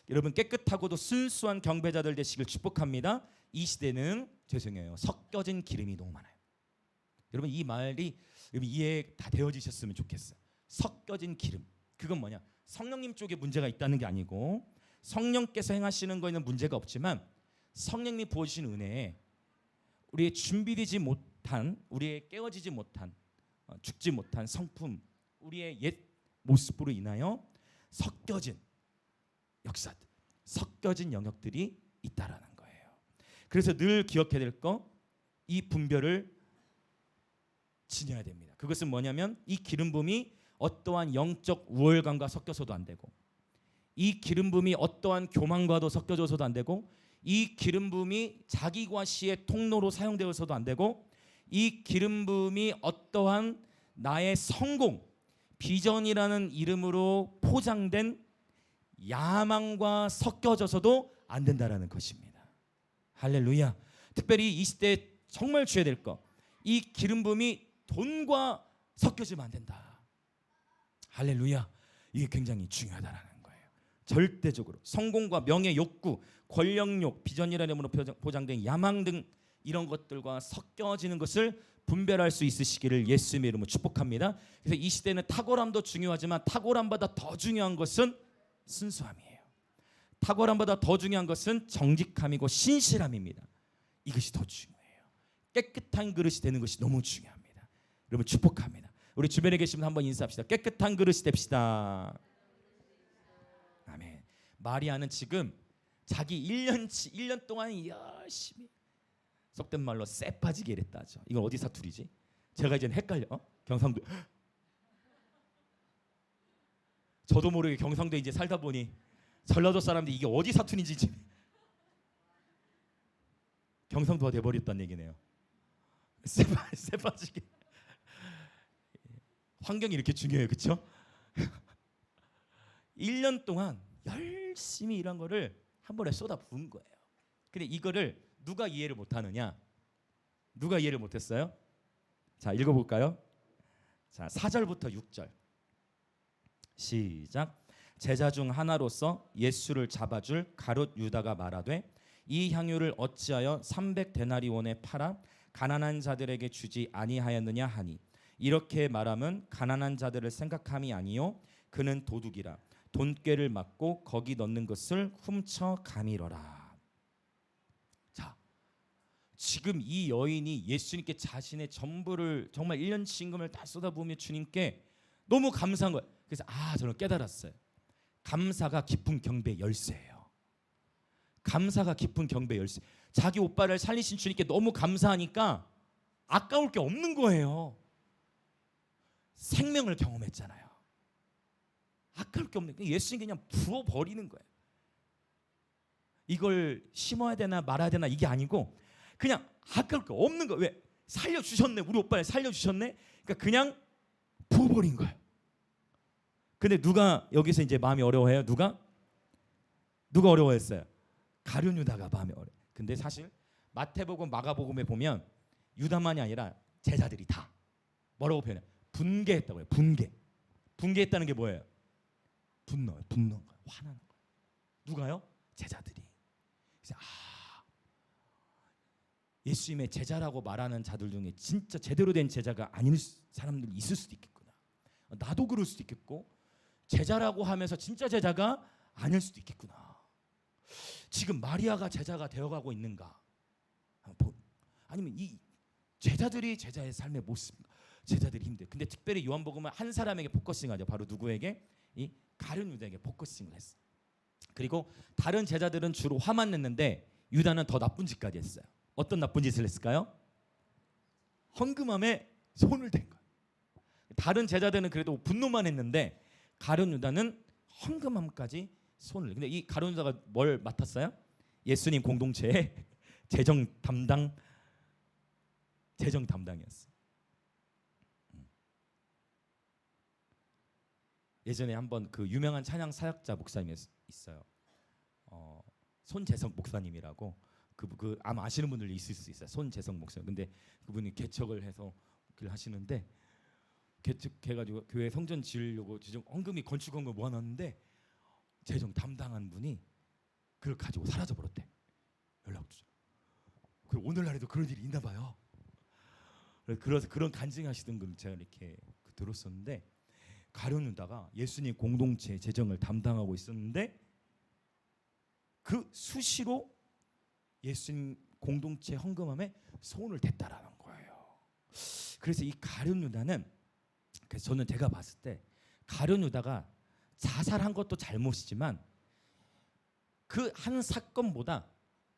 여러분 깨끗하고도 순수한 경배자들 되시길 축복합니다. 이 시대는 죄송해요. 섞여진 기름이 너무 많아요. 여러분 이 말이 여러분 이해 다 되어지셨으면 좋겠어요. 섞여진 기름. 그건 뭐냐? 성령님 쪽에 문제가 있다는 게 아니고 성령께서 행하시는 거에는 문제가 없지만 성령님이 부어주신 은혜에 우리의 준비되지 못한, 우리의 깨어지지 못한, 죽지 못한 성품, 우리의 옛 모습으로 인하여 섞여진 역사들, 섞여진 영역들이 있다라는 거예요. 그래서 늘 기억해야 될 거, 이 분별을 지녀야 됩니다. 그것은 뭐냐면 이 기름 부음이 어떠한 영적 우월감과 섞여서도 안 되고, 이 기름 부음이 어떠한 교만과도 섞여져서도 안 되고, 이 기름 부음이 자기 과시의 통로로 사용되어서도 안 되고, 이 기름 부음이 어떠한 나의 성공, 비전이라는 이름으로 포장된 야망과 섞여져서도 안 된다라는 것입니다. 할렐루야. 특별히 이 시대에 정말 주의해야 될 거, 이 기름 부음이 돈과 섞여지면 안 된다. 할렐루야. 이게 굉장히 중요하다라는 거예요. 절대적으로 성공과 명예 욕구, 권력욕, 비전이라는 이름으로 포장된 야망 등 이런 것들과 섞여지는 것을 분별할 수 있으시기를 예수님의 이름으로 축복합니다. 그래서 이 시대는 탁월함도 중요하지만 탁월함보다 더 중요한 것은 순수함이에요. 탁월함보다 더 중요한 것은 정직함이고 신실함입니다. 이것이 더 중요해요. 깨끗한 그릇이 되는 것이 너무 중요합니다. 여러분 축복합니다. 우리 주변에 계시면 한번 인사합시다. 깨끗한 그릇이 됩시다. 아멘. 마리아는 지금 자기 1년 동안 열심히 속된 말로 쎄 빠지게 일했다죠. 이건 어디 사투리지? 제가 이제 헷갈려. 경상도. 저도 모르게 경상도에 이제 살다 보니 전라도 사람들이 이게 어디 사투리인지 경상도가 돼버렸다는 얘기네요. 쎄 빠지게. 환경이 이렇게 중요해요, 그렇죠? 1년 동안 열심히 일한 거를 한 번에 쏟아 부은 거예요. 근데 이거를 누가 이해를 못하느냐? 누가 이해를 못했어요? 자, 읽어볼까요? 자, 4절부터 6절 시작. 제자 중 하나로서 예수를 잡아줄 가룟 유다가 말하되 이 향유를 어찌하여 300데나리온에 팔아 가난한 자들에게 주지 아니하였느냐 하니 이렇게 말함은 가난한 자들을 생각함이 아니요 그는 도둑이라 돈꾀를 맞고 거기 넣는 것을 훔쳐 가미러라. 자, 지금 이 여인이 예수님께 자신의 전부를 정말 1년치 임금을 다 쏟아부으며 주님께 너무 감사한 거예요. 그래서 저는 깨달았어요. 감사가 깊은 경배의 열쇠예요. 감사가 깊은 경배의 열쇠. 자기 오빠를 살리신 주님께 너무 감사하니까 아까울 게 없는 거예요. 생명을 경험했잖아요. 아까울 게 없는 거예요. 예수님 그냥 부어버리는 거예요. 이걸 심어야 되나 말아야 되나 이게 아니고 그냥 아까울 게 없는 거예요. 왜? 살려주셨네. 우리 오빠를 살려주셨네. 그러니까 그냥 부어버린 거예요. 근데 누가 여기서 이제 마음이 어려워해요? 누가 어려워했어요? 가룟 유다가 마음이 어려워. 근데 사실 마태복음, 마가복음에 보면 유다만이 아니라 제자들이 다 뭐라고 표현해요? 분개했다고 해요. 분개했다는 게 뭐예요? 분노한 거예요. 화나는 거예요. 누가요? 제자들이. 그래서 예수님의 제자라고 말하는 자들 중에 진짜 제대로 된 제자가 아닌 사람들이 있을 수도 있겠구나. 나도 그럴 수도 있겠고 제자라고 하면서 진짜 제자가 아닐 수도 있겠구나. 지금 마리아가 제자가 되어가고 있는가? 아니면 이 제자들이 제자의 삶의 모습, 제자들이 힘들. 근데 특별히 요한복음은 한 사람에게 포커싱하죠. 바로 누구에게? 이 가룟 유다에게 포커싱을 했어. 그리고 다른 제자들은 주로 화만 냈는데 유다는 더 나쁜 짓까지 했어요. 어떤 나쁜 짓을 했을까요? 헌금함에 손을 댄 거예요. 다른 제자들은 그래도 분노만 했는데 가룟 유다는 헌금함까지 손을. 근데 이 가룟 유다가 뭘 맡았어요? 예수님 공동체의 재정 담당이었어. 예전에 한번 그 유명한 찬양 사역자 목사님이 있어요. 손재석 목사님이라고 그 아마 아시는 분들이 있을 수 있어요. 손재석 목사님. 근데 그분이 개척을 해서 그 하시는데 개척해가지고 교회 성전 지으려고 지금 헌금이 건축 헌금 모아놨는데 재정 담당한 분이 그걸 가지고 사라져 버렸대. 연락도. 그리고 오늘날에도 그런 일이 있나 봐요. 그래서 그런 간증하시던 걸 제가 이렇게 들었었는데, 가룟 유다가 예수님 공동체 재정을 담당하고 있었는데 그 수시로 예수님 공동체 헌금함에 손을 댔다라는 거예요. 그래서 이 가룟 유다는, 그래서 저는 제가 봤을 때 가룟 유다가 자살한 것도 잘못이지만 그 한 사건보다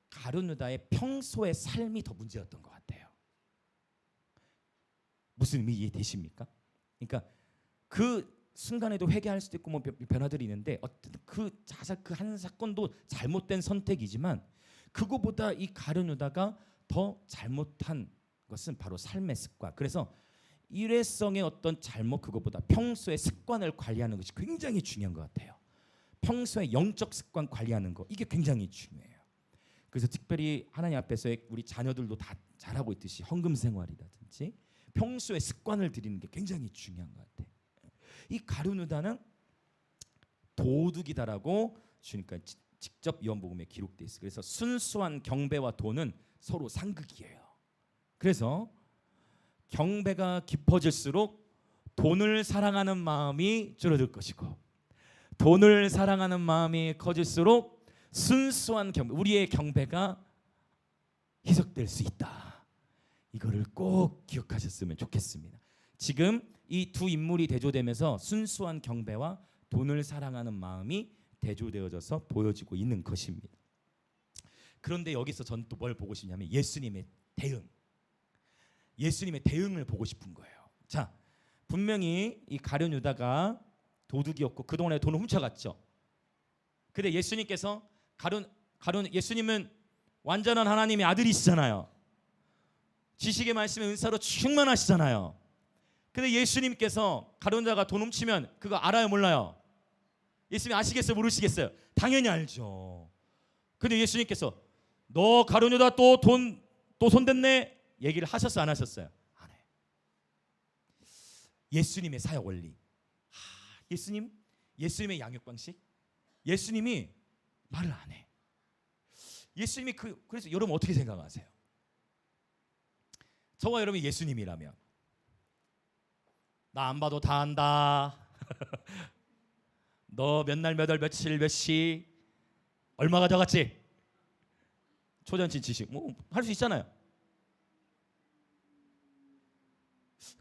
가룟 유다의 평소의 삶이 더 문제였던 것 같아요. 무슨 의미 이해되십니까? 그러니까 그 순간에도 회개할 수도 있고 뭐 변화들이 있는데, 어쨌든 그 자살 그 한 사건도 잘못된 선택이지만 그거보다 이 가룟 유다가 더 잘못한 것은 바로 삶의 습관. 그래서 일회성의 어떤 잘못, 그거보다 평소의 습관을 관리하는 것이 굉장히 중요한 것 같아요. 평소의 영적 습관 관리하는 거, 이게 굉장히 중요해요. 그래서 특별히 하나님 앞에서의 우리 자녀들도 다 잘하고 있듯이 헌금 생활이라든지 평소의 습관을 들이는 게 굉장히 중요한 것 같아요. 이 가룟 유다는 도둑이다라고 주니까 직접 요한복음에 기록돼 있어요. 그래서 순수한 경배와 돈은 서로 상극이에요. 그래서 경배가 깊어질수록 돈을 사랑하는 마음이 줄어들 것이고, 돈을 사랑하는 마음이 커질수록 순수한 경배, 우리의 경배가 희석될 수 있다. 이거를 꼭 기억하셨으면 좋겠습니다. 지금 이 두 인물이 대조되면서 순수한 경배와 돈을 사랑하는 마음이 대조되어져서 보여지고 있는 것입니다. 그런데 여기서 전 또 뭘 보고 싶냐면 예수님의 대응. 예수님의 대응을 보고 싶은 거예요. 자, 분명히 이 가룟 유다가 도둑이었고 그동안에 돈을 훔쳐갔죠. 근데 예수님께서 예수님은 완전한 하나님의 아들이시잖아요. 지식의 말씀의 은사로 충만하시잖아요. 근데 예수님께서 가룟 유다가 돈 훔치면 그거 알아요, 몰라요? 예수님 아시겠어요, 모르시겠어요? 당연히 알죠. 근데 예수님께서 너 가룟 유다 또 손댔네 얘기를 하셨어요, 안 하셨어요? 안 해. 예수님의 사역 원리, 예수님의 양육 방식, 예수님이 말을 안 해. 예수님이 그래서 여러분 어떻게 생각하세요? 저와 여러분이 예수님이라면 나 안 봐도 다 안다. 너 몇 날 몇 월 며칠 몇 시 얼마 가져갔지? 초전진 지식 뭐 할 수 있잖아요.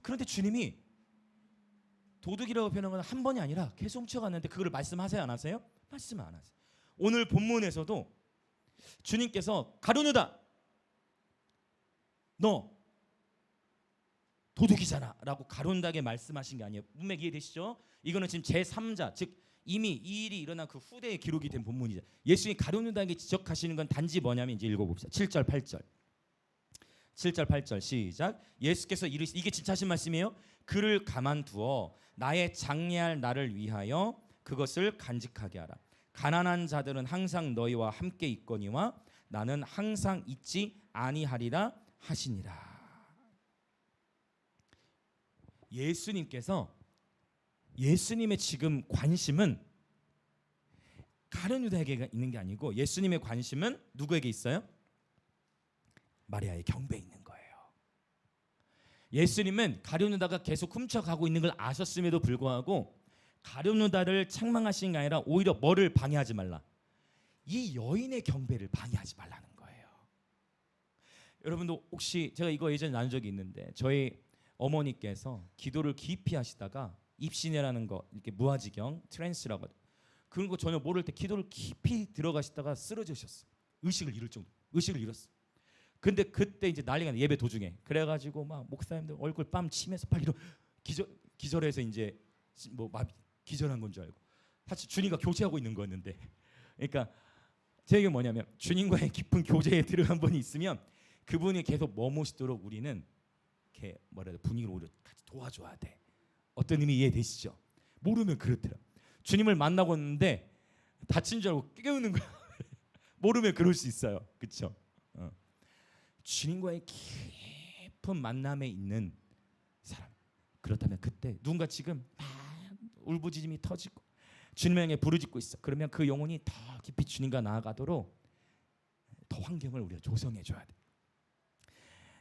그런데 주님이 도둑이라고 표현한 건 한 번이 아니라 계속 훔쳐갔는데 그걸 말씀하세요, 안 하세요? 말씀 안 하세요. 오늘 본문에서도 주님께서 가룟 유다 너 도둑이잖아 라고 가룟 유다에게 말씀하신 게 아니에요. 문맥 이해되시죠? 이거는 지금 제3자, 즉 이미 이 일이 일어난 그 후대에 기록이 된 본문이죠. 예수님이 가룟 유다에게 지적하시는 건 단지 뭐냐면, 이제 읽어봅시다. 7절 8절 7절 8절 시작. 예수께서 이르시되, 이게 진짜 하신 말씀이에요. 그를 가만두어 나의 장래할 나를 위하여 그것을 간직하게 하라. 가난한 자들은 항상 너희와 함께 있거니와 나는 항상 있지 아니하리라 하시니라. 예수님의 지금 관심은 가룟 유다에게 있는 게 아니고 예수님의 관심은 누구에게 있어요? 마리아의 경배에 있는 거예요. 예수님은 가룟 유다가 계속 훔쳐가고 있는 걸 아셨음에도 불구하고 가룟 유다를 책망하신 게 아니라 오히려 뭐를 방해하지 말라? 이 여인의 경배를 방해하지 말라는 거예요. 여러분도 혹시, 제가 이거 예전에 나눈 적이 있는데 저희 어머니께서 기도를 깊이 하시다가 입신이라는 거, 이렇게 무아지경 트랜스라고 그런 거 전혀 모를 때 기도를 깊이 들어가시다가 쓰러지셨어요. 의식을 잃었어. 근데 그때 이제 난리가 나, 예배 도중에. 그래가지고 막 목사님들 얼굴 뺨 치면서 빨리 기절해서 이제 뭐 기절한 건 줄 알고, 사실 주님과 교제하고 있는 거였는데, 그러니까 제 얘기는 뭐냐면 주님과의 깊은 교제에 들어간 분이 있으면 그분이 계속 머무시도록 우리는 이렇게 분위기를 오히려 같이 도와줘야 돼. 어떤 의미 이해되시죠? 모르면 그렇더라. 주님을 만나고 있는데 다친 줄 알고 깨우는 거야. 모르면 그럴 수 있어요, 그렇죠? 주님과의 깊은 만남에 있는 사람, 그렇다면 그때 누군가 지금 막 울부짖음이 터지고 주님의 영에 부르짖고 있어. 그러면 그 영혼이 더 깊이 주님과 나아가도록 더 환경을 우리가 조성해 줘야 돼.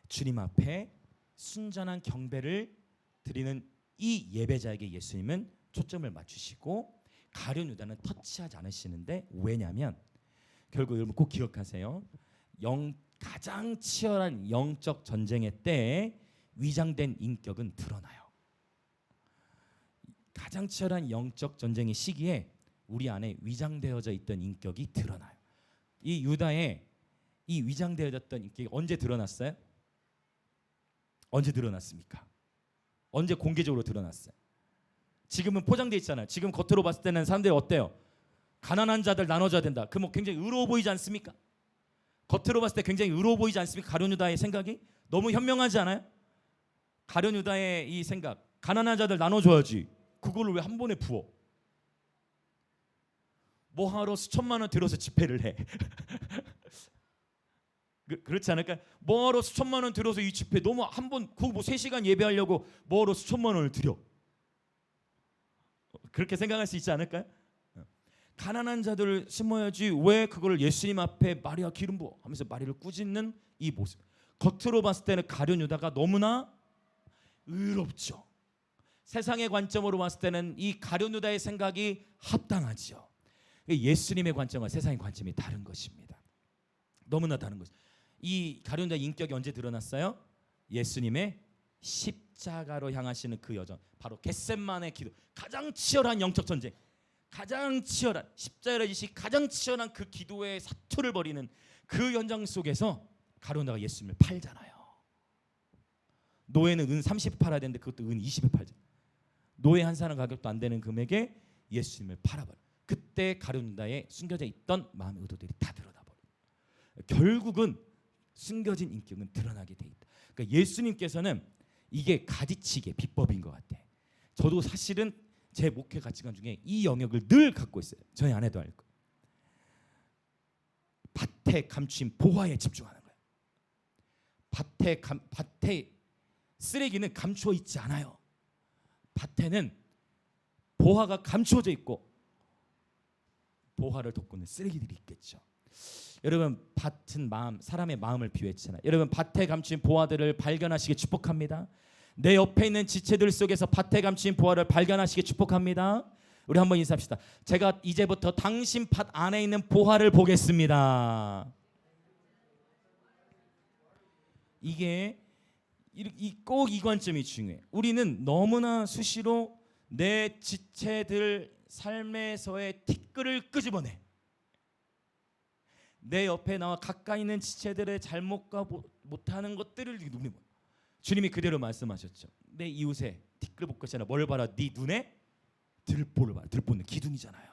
주님 앞에 순전한 경배를 드리는 이 예배자에게 예수님은 초점을 맞추시고 가룟 유다는 터치하지 않으시는데, 왜냐하면 결국 여러분 꼭 기억하세요. 가장 치열한 영적 전쟁의 때에 위장된 인격은 드러나요. 가장 치열한 영적 전쟁의 시기에 우리 안에 위장되어져 있던 인격이 드러나요. 이 유다의 이 위장되어졌던 인격이 언제 드러났어요? 언제 드러났습니까? 언제 공개적으로 드러났어요? 지금은 포장돼 있잖아요. 지금 겉으로 봤을 때는 사람들이 어때요? 가난한 자들 나눠줘야 된다. 그 뭐 굉장히 의로워 보이지 않습니까? 겉으로 봤을 때 굉장히 의로워 보이지 않습니까? 가룟 유다의 생각이 너무 현명하지 않아요? 가룟 유다의 이 생각, 가난한 자들 나눠줘야지. 그걸로 왜 한 번에 부어? 뭐하러 수천만 원 들여서 집회를 해? 그렇지 않을까요? 뭐하러 수천만 원 들여서 이 집회 너무 한 번 그거 뭐 3시간 예배하려고 뭐하러 수천만 원을 들여? 그렇게 생각할 수 있지 않을까요? 가난한 자들을 심어야지 왜 그걸 예수님 앞에 마리아 기름 부어 하면서 마리아를 꾸짖는 이 모습. 겉으로 봤을 때는 가룟 유다가 너무나 의롭죠. 세상의 관점으로 봤을 때는 이 가룟 유다의 생각이 합당하지요. 예수님의 관점과 세상의 관점이 다른 것입니다. 너무나 다른 것. 이 가룟 유다의 인격이 언제 드러났어요? 예수님의 십자가로 향하시는 그 여정, 바로 겟셋만의 기도, 가장 치열한 영적 전쟁, 가장 치열한 십자가를 지시 가장 치열한 그 기도의 사투를 벌이는 그 현장 속에서 가룟 유다가 예수님을 팔잖아요. 노예는 은 30에 팔아야 되는데 그것도 은 20에 팔죠. 노예 한 사람 가격도 안 되는 금액에 예수님을 팔아버려. 그때 가룟 유다에 숨겨져 있던 마음의 의도들이 다 드러나버려. 결국은 숨겨진 인격은 드러나게 돼 있다. 그러니까 예수님께서는 이게 가지치기의 비법인 것 같아. 저도 사실은 제 목회 가치관 중에 이 영역을 늘 갖고 있어요. 저희 아내도 알고. 밭에 감추인 보화에 집중하는 거예요. 밭에 쓰레기는 감추어 있지 않아요. 밭에는 보화가 감추어져 있고 보화를 덮고는 쓰레기들이 있겠죠. 여러분, 밭은 마음, 사람의 마음을 비유했잖아요. 여러분, 밭에 감춘 보화들을 발견하시기 축복합니다. 내 옆에 있는 지체들 속에서 밭에 감춘 보화를 발견하시기 축복합니다. 우리 한번 인사합시다. 제가 이제부터 당신 밭 안에 있는 보화를 보겠습니다. 이게 꼭 이 관점이 중요해. 우리는 너무나 수시로 내 지체들 삶에서의 티끌을 끄집어내. 내 옆에 나와 가까이 있는 지체들의 잘못과 못하는 것들을 눈에 봐. 주님이 그대로 말씀하셨죠. 내 이웃의 티끌 볼 것이 아니라 뭘 봐라? 네 눈에 들보를 봐라. 들보는 기둥이잖아요.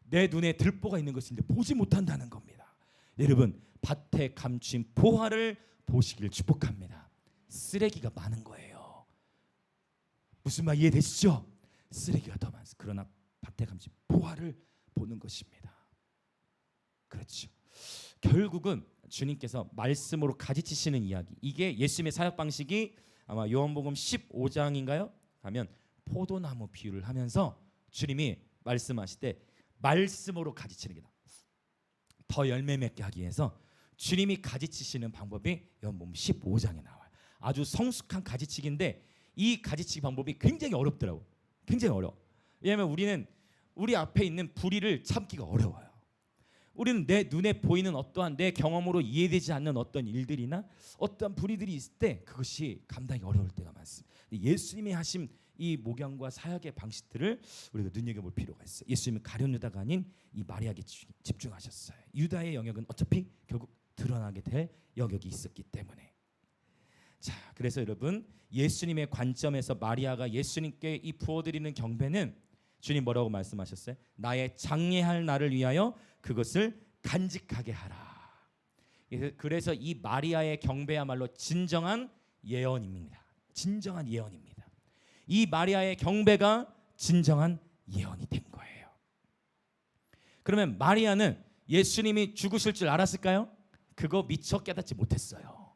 내 눈에 들보가 있는 것인데 보지 못한다는 겁니다. 여러분, 밭에 감춘 보화를 보시길 축복합니다. 쓰레기가 많은 거예요. 무슨 말 이해되시죠? 쓰레기가 더 많습니다. 그러나 밭에 감춘 보화를 보는 것입니다. 그렇죠. 결국은 주님께서 말씀으로 가지치시는 이야기, 이게 예수님의 사역 방식이 아마 요한복음 15장인가요? 하면 포도나무 비유를 하면서 주님이 말씀하실 때 말씀으로 가지치는 게 더 열매 맺게 하기 위해서 주님이 가지치시는 방법이 요한복음 15장에 나와요. 아주 성숙한 가지치기인데 이 가지치기 방법이 굉장히 어렵더라고. 굉장히 어려워. 왜냐하면 우리는 우리 앞에 있는 불의를 참기가 어려워요. 우리는 내 눈에 보이는 어떠한 내 경험으로 이해되지 않는 어떤 일들이나 어떠한 불의들이 있을 때 그것이 감당이 어려울 때가 많습니다. 예수님이 하신 이 목양과 사역의 방식들을 우리가 눈여겨볼 필요가 있어요. 예수님은 가룟 유다가 아닌 이 마리아에게 집중하셨어요. 유다의 영역은 어차피 결국 드러나게 될 영역이 있었기 때문에. 자, 그래서 여러분, 예수님의 관점에서 마리아가 예수님께 이 부어드리는 경배는 주님 뭐라고 말씀하셨어요? 나의 장례할 날을 위하여 그것을 간직하게 하라. 그래서 이 마리아의 경배야말로 진정한 예언입니다. 진정한 예언입니다. 이 마리아의 경배가 진정한 예언이 된 거예요. 그러면 마리아는 예수님이 죽으실 줄 알았을까요? 그거 미처 깨닫지 못했어요.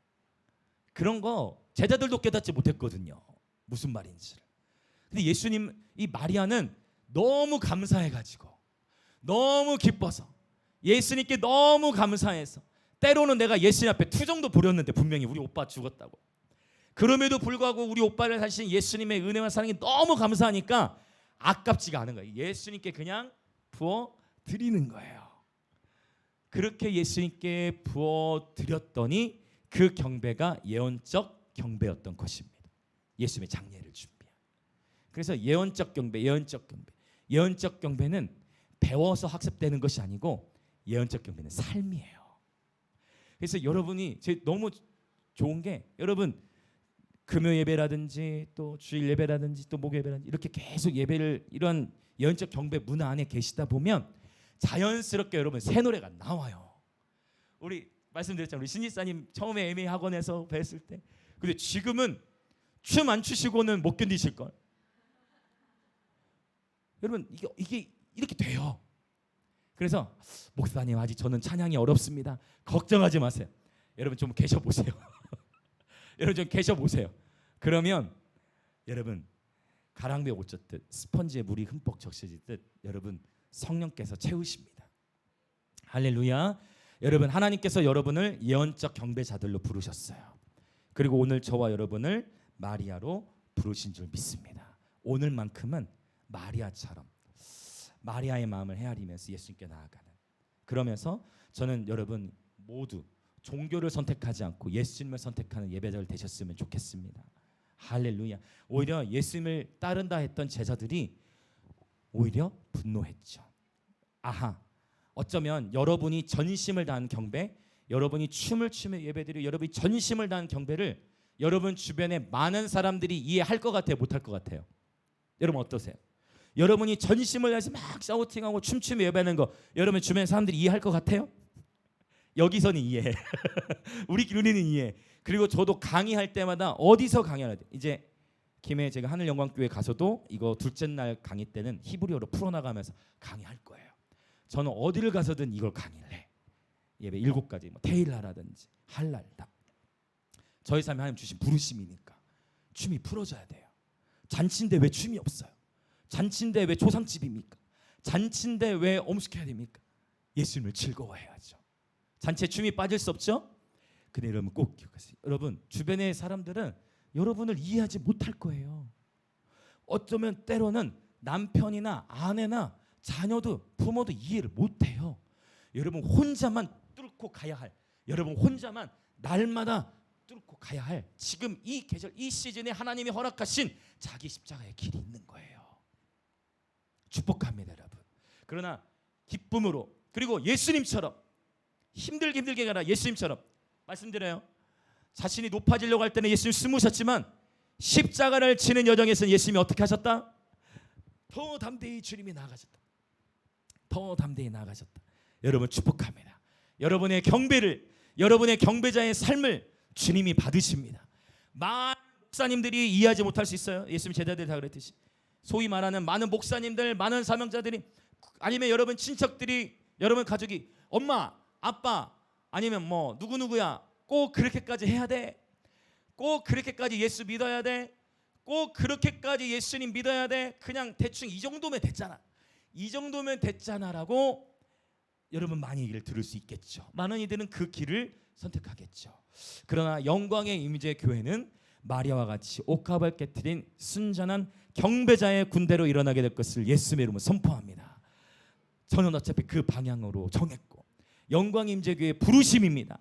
그런 거 제자들도 깨닫지 못했거든요. 무슨 말인지를. 근데 예수님, 이 마리아는 너무 감사해가지고 너무 기뻐서 예수님께 너무 감사해서 때로는 내가 예수님 앞에 투정도 부렸는데 분명히 우리 오빠 죽었다고. 그럼에도 불구하고 우리 오빠를 사신 예수님의 은혜와 사랑이 너무 감사하니까 아깝지가 않은 거예요. 예수님께 그냥 부어 드리는 거예요. 그렇게 예수님께 부어 드렸더니 그 경배가 예언적 경배였던 것입니다. 예수님의 장례를 준비한. 그래서 예언적 경배, 예언적 경배는 배워서 학습되는 것이 아니고 예언적 경배는 삶이에요. 그래서 여러분이 너무 좋은 게 여러분 금요 예배라든지 또 주일 예배라든지 또 목요 예배라든지 이렇게 계속 예배를 이런 예언적 경배 문화 안에 계시다 보면 자연스럽게 여러분 새 노래가 나와요. 우리 말씀드렸잖아요. 우리 신지사님 처음에 MA 학원에서 뵀을 때. 근데 지금은 춤 안 추시고는 못 견디실 걸. 여러분 이게 이렇게 돼요. 그래서 목사님 아직 저는 찬양이 어렵습니다. 걱정하지 마세요. 여러분 좀 계셔 보세요. 여러분 좀 계셔 보세요. 그러면 여러분 가랑비에 옷 젖듯 스펀지에 물이 흠뻑 적셔지듯 여러분 성령께서 채우십니다. 할렐루야. 여러분 하나님께서 여러분을 예언적 경배자들로 부르셨어요. 그리고 오늘 저와 여러분을 마리아로 부르신 줄 믿습니다. 오늘만큼은 마리아처럼 마리아의 마음을 헤아리면서 예수님께 나아가는, 그러면서 저는 여러분 모두 종교를 선택하지 않고 예수님을 선택하는 예배자를 되셨으면 좋겠습니다. 할렐루야. 오히려 예수님을 따른다 했던 제자들이 오히려 분노했죠. 아하, 어쩌면 여러분이 전심을 다한 경배, 여러분이 춤을 추며 예배드리고 여러분이 전심을 다한 경배를 여러분 주변에 많은 사람들이 이해할 것 같아요, 못할 것 같아요? 여러분 어떠세요? 여러분이 전심을 다해서 막 샤우팅하고 춤추며 예배하는 거 여러분 주변 사람들이 이해할 것 같아요? 여기서는 이해해. 우리는 이해해. 그리고 저도 강의할 때마다 어디서 강의해야 돼? 이제 김해 제가 하늘영광교회 가서도 이거 둘째 날 강의 때는 히브리어로 풀어나가면서 강의할 거예요. 저는 어디를 가서든 이걸 강의를 해. 예배 7가지 뭐 테일라라든지 할랄 다. 저희 삶에 하나님 주신 부르심이니까 춤이 풀어져야 돼요. 잔치인데 왜 춤이 없어요? 잔치인데 왜 조상집입니까? 잔치인데 왜 엄숙해야 됩니까? 예수님을 즐거워해야죠. 잔치에 춤이 빠질 수 없죠? 근데 여러분 꼭 기억하세요. 여러분 주변의 사람들은 여러분을 이해하지 못할 거예요. 어쩌면 때로는 남편이나 아내나 자녀도 부모도 이해를 못해요. 여러분 혼자만 뚫고 가야 할, 여러분 혼자만 날마다 뚫고 가야 할 지금 이 계절 이 시즌에 하나님이 허락하신 자기 십자가의 길이 있는 거예요. 축복합니다 여러분. 그러나 기쁨으로, 그리고 예수님처럼 힘들게 가라. 예수님처럼 말씀드려요. 자신이 높아지려고 할 때는 예수님 숨으셨지만 십자가를 지는 여정에서는 예수님이 어떻게 하셨다? 더 담대히 주님이 나아가셨다. 더 담대히 나아가셨다. 여러분 축복합니다. 여러분의 경배를, 여러분의 경배자의 삶을 주님이 받으십니다. 많은 목사님들이 이해하지 못할 수 있어요. 예수님 제자들이 다 그랬듯이 소위 말하는 많은 목사님들, 많은 사명자들이, 아니면 여러분 친척들이, 여러분 가족이 엄마, 아빠, 아니면 뭐 누구누구야 꼭 그렇게까지 해야 돼? 꼭 그렇게까지 예수 믿어야 돼? 꼭 그렇게까지 예수님 믿어야 돼? 그냥 대충 이 정도면 됐잖아, 이 정도면 됐잖아라고 여러분 많이 얘기를 들을 수 있겠죠. 많은 이들은 그 길을 선택하겠죠. 그러나 영광의 임재 교회는 마리아와 같이 옥합을 깨트린 순전한 경배자의 군대로 일어나게 될 것을 예수님의 이름으로 선포합니다. 저는 어차피 그 방향으로 정했고 영광의 임재 교회의 부르심입니다.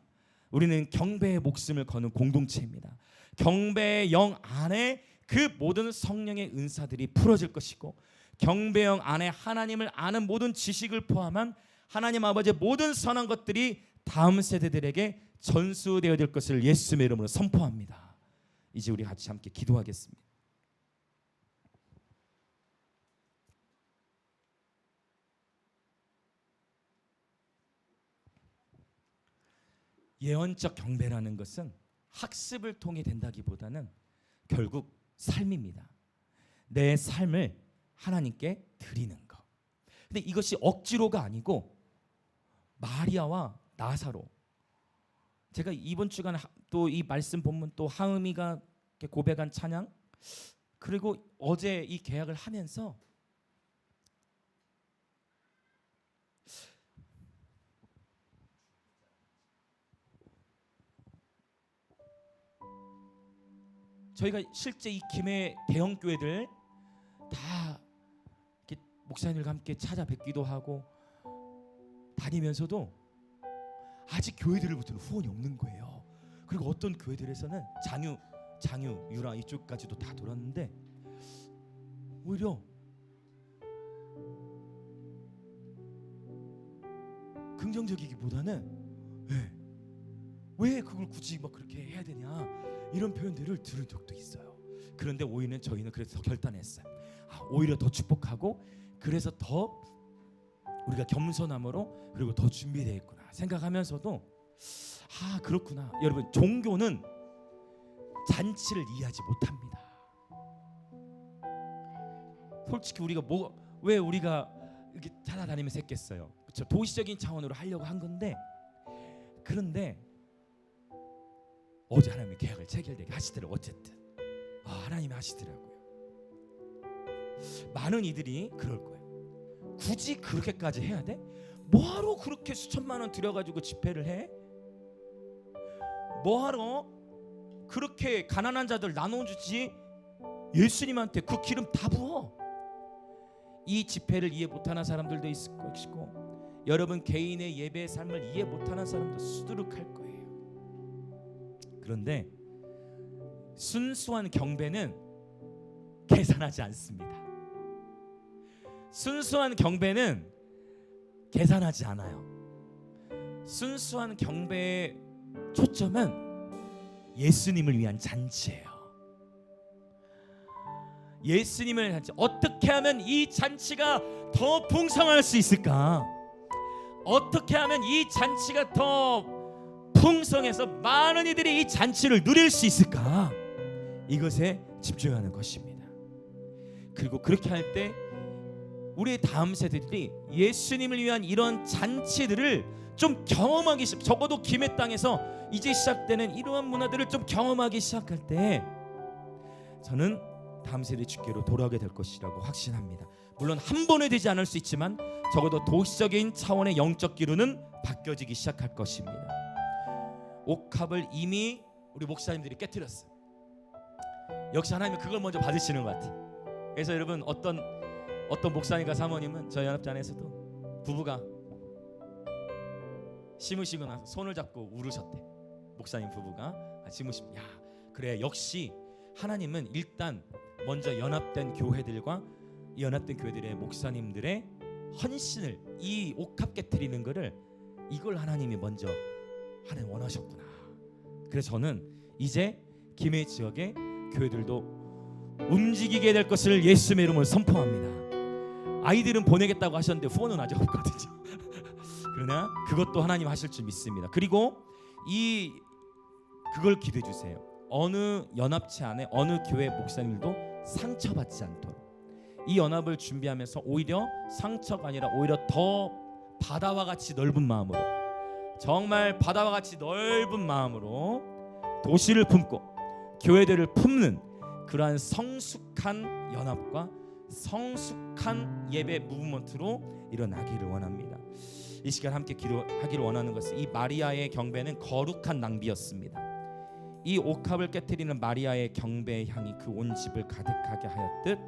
우리는 경배의 목숨을 거는 공동체입니다. 경배의 영 안에 그 모든 성령의 은사들이 풀어질 것이고 경배의 영 안에 하나님을 아는 모든 지식을 포함한 하나님 아버지의 모든 선한 것들이 다음 세대들에게 전수되어야 될 것을 예수님의 이름으로 선포합니다. 이제 우리 같이 함께 기도하겠습니다. 예언적 경배라는 것은 학습을 통해 된다기보다는 결국 삶입니다. 내 삶을 하나님께 드리는 것. 근데 이것이 억지로가 아니고 마리아와 나사로, 제가 이번 주간 또 이 말씀 본문 또 하음이가 고백한 찬양, 그리고 어제 이 계약을 하면서 저희가 실제 이 김해 대형 교회들 다 이렇게 목사님들과 함께 찾아뵙기도 하고 다니면서도 아직 교회들로부터는 후원이 없는 거예요. 그리고 어떤 교회들에서는 장유, 유라 이쪽까지도 다 돌았는데 오히려 긍정적이기보다는 왜 그걸 굳이 막 그렇게 해야 되냐 이런 표현들을 들은 적도 있어요. 그런데 오히려 저희는 그래서 더 결단했어요. 오히려 더 축복하고 그래서 더 우리가 겸손함으로 그리고 더 준비되어 있구나 생각하면서도 그렇구나. 여러분, 종교는 잔치를 이해하지 못합니다. 솔직히 우리가 왜 우리가 이렇게 찾아다니면서 했겠어요. 그렇죠? 도시적인 차원으로 하려고 한 건데, 그런데 어제 하나님이 계약을 체결되게 하시더라고요. 어쨌든 하나님이 하시더라고요. 많은 이들이 그럴 거예요. 굳이 그렇게까지 해야 돼? 뭐하러 그렇게 수천만 원 들여가지고 집회를 해? 뭐하러 그렇게 가난한 자들 나눠주지? 예수님한테 그 기름 다 부어. 이 집회를 이해 못하는 사람들도 있을 것이고, 여러분 개인의 예배의 삶을 이해 못하는 사람도 수두룩할 거예요. 그런데 순수한 경배는 계산하지 않습니다. 순수한 경배는 계산하지 않아요. 순수한 경배의 초점은 예수님을 위한 잔치예요. 예수님을 잔치. 어떻게 하면 이 잔치가 더 풍성할 수 있을까? 어떻게 하면 이 잔치가 더 풍성해서 많은 이들이 이 잔치를 누릴 수 있을까? 이것에 집중하는 것입니다. 그리고 그렇게 할 때 우리의 다음 세대들이 예수님을 위한 이런 잔치들을 좀 경험하기 시작, 적어도 김해 땅에서 이제 시작되는 이러한 문화들을 좀 경험하기 시작할 때 저는 다음 세대 주께로 돌아오게 될 것이라고 확신합니다. 물론 한 번에 되지 않을 수 있지만 적어도 도시적인 차원의 영적 기류는 바뀌어지기 시작할 것입니다. 옥합을 이미 우리 목사님들이 깨뜨렸어요. 역시 하나님은 그걸 먼저 받으시는 것 같아요. 그래서 여러분, 어떤 목사님과 사모님은 저희 연합자 안에서도 부부가 심으시고 나서 손을 잡고 울으셨대. 목사님 부부가 심으시면, 야 그래, 역시 하나님은 일단 먼저 연합된 교회들과 이 연합된 교회들의 목사님들의 헌신을, 이 옥합 깨트리는 거를, 이걸 하나님이 먼저 하나님 원하셨구나. 그래서 저는 이제 김해 지역의 교회들도 움직이게 될 것을 예수님의 이름으로 선포합니다. 아이들은 보내겠다고 하셨는데 후원은 아직 없거든요. 그러나 그것도 하나님 하실 줄 믿습니다. 그리고 그걸 기도해 주세요. 어느 연합체 안에 어느 교회 목사님들도 상처받지 않도록 이 연합을 준비하면서 오히려 상처가 아니라 오히려 더 바다와 같이 넓은 마음으로, 정말 바다와 같이 넓은 마음으로 도시를 품고 교회들을 품는 그러한 성숙한 연합과 성숙한 예배 무브먼트로 일어나기를 원합니다. 이 시간 함께 기도하기를 원하는 것은, 이 마리아의 경배는 거룩한 낭비였습니다. 이 옥합을 깨트리는 마리아의 경배의 향이 그 온 집을 가득하게 하였듯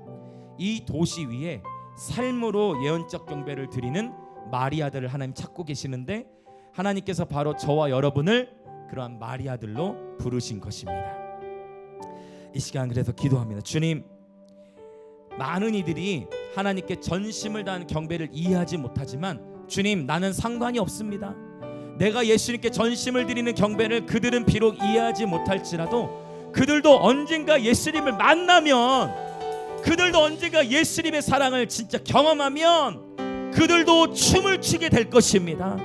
이 도시 위에 삶으로 예언적 경배를 드리는 마리아들을 하나님 찾고 계시는데, 하나님께서 바로 저와 여러분을 그러한 마리아들로 부르신 것입니다. 이 시간 그래서 기도합니다. 주님, 많은 이들이 하나님께 전심을 다한 경배를 이해하지 못하지만 주님, 나는 상관이 없습니다. 내가 예수님께 전심을 드리는 경배를 그들은 비록 이해하지 못할지라도 그들도 언젠가 예수님을 만나면, 그들도 언젠가 예수님의 사랑을 진짜 경험하면 그들도 춤을 추게 될 것입니다.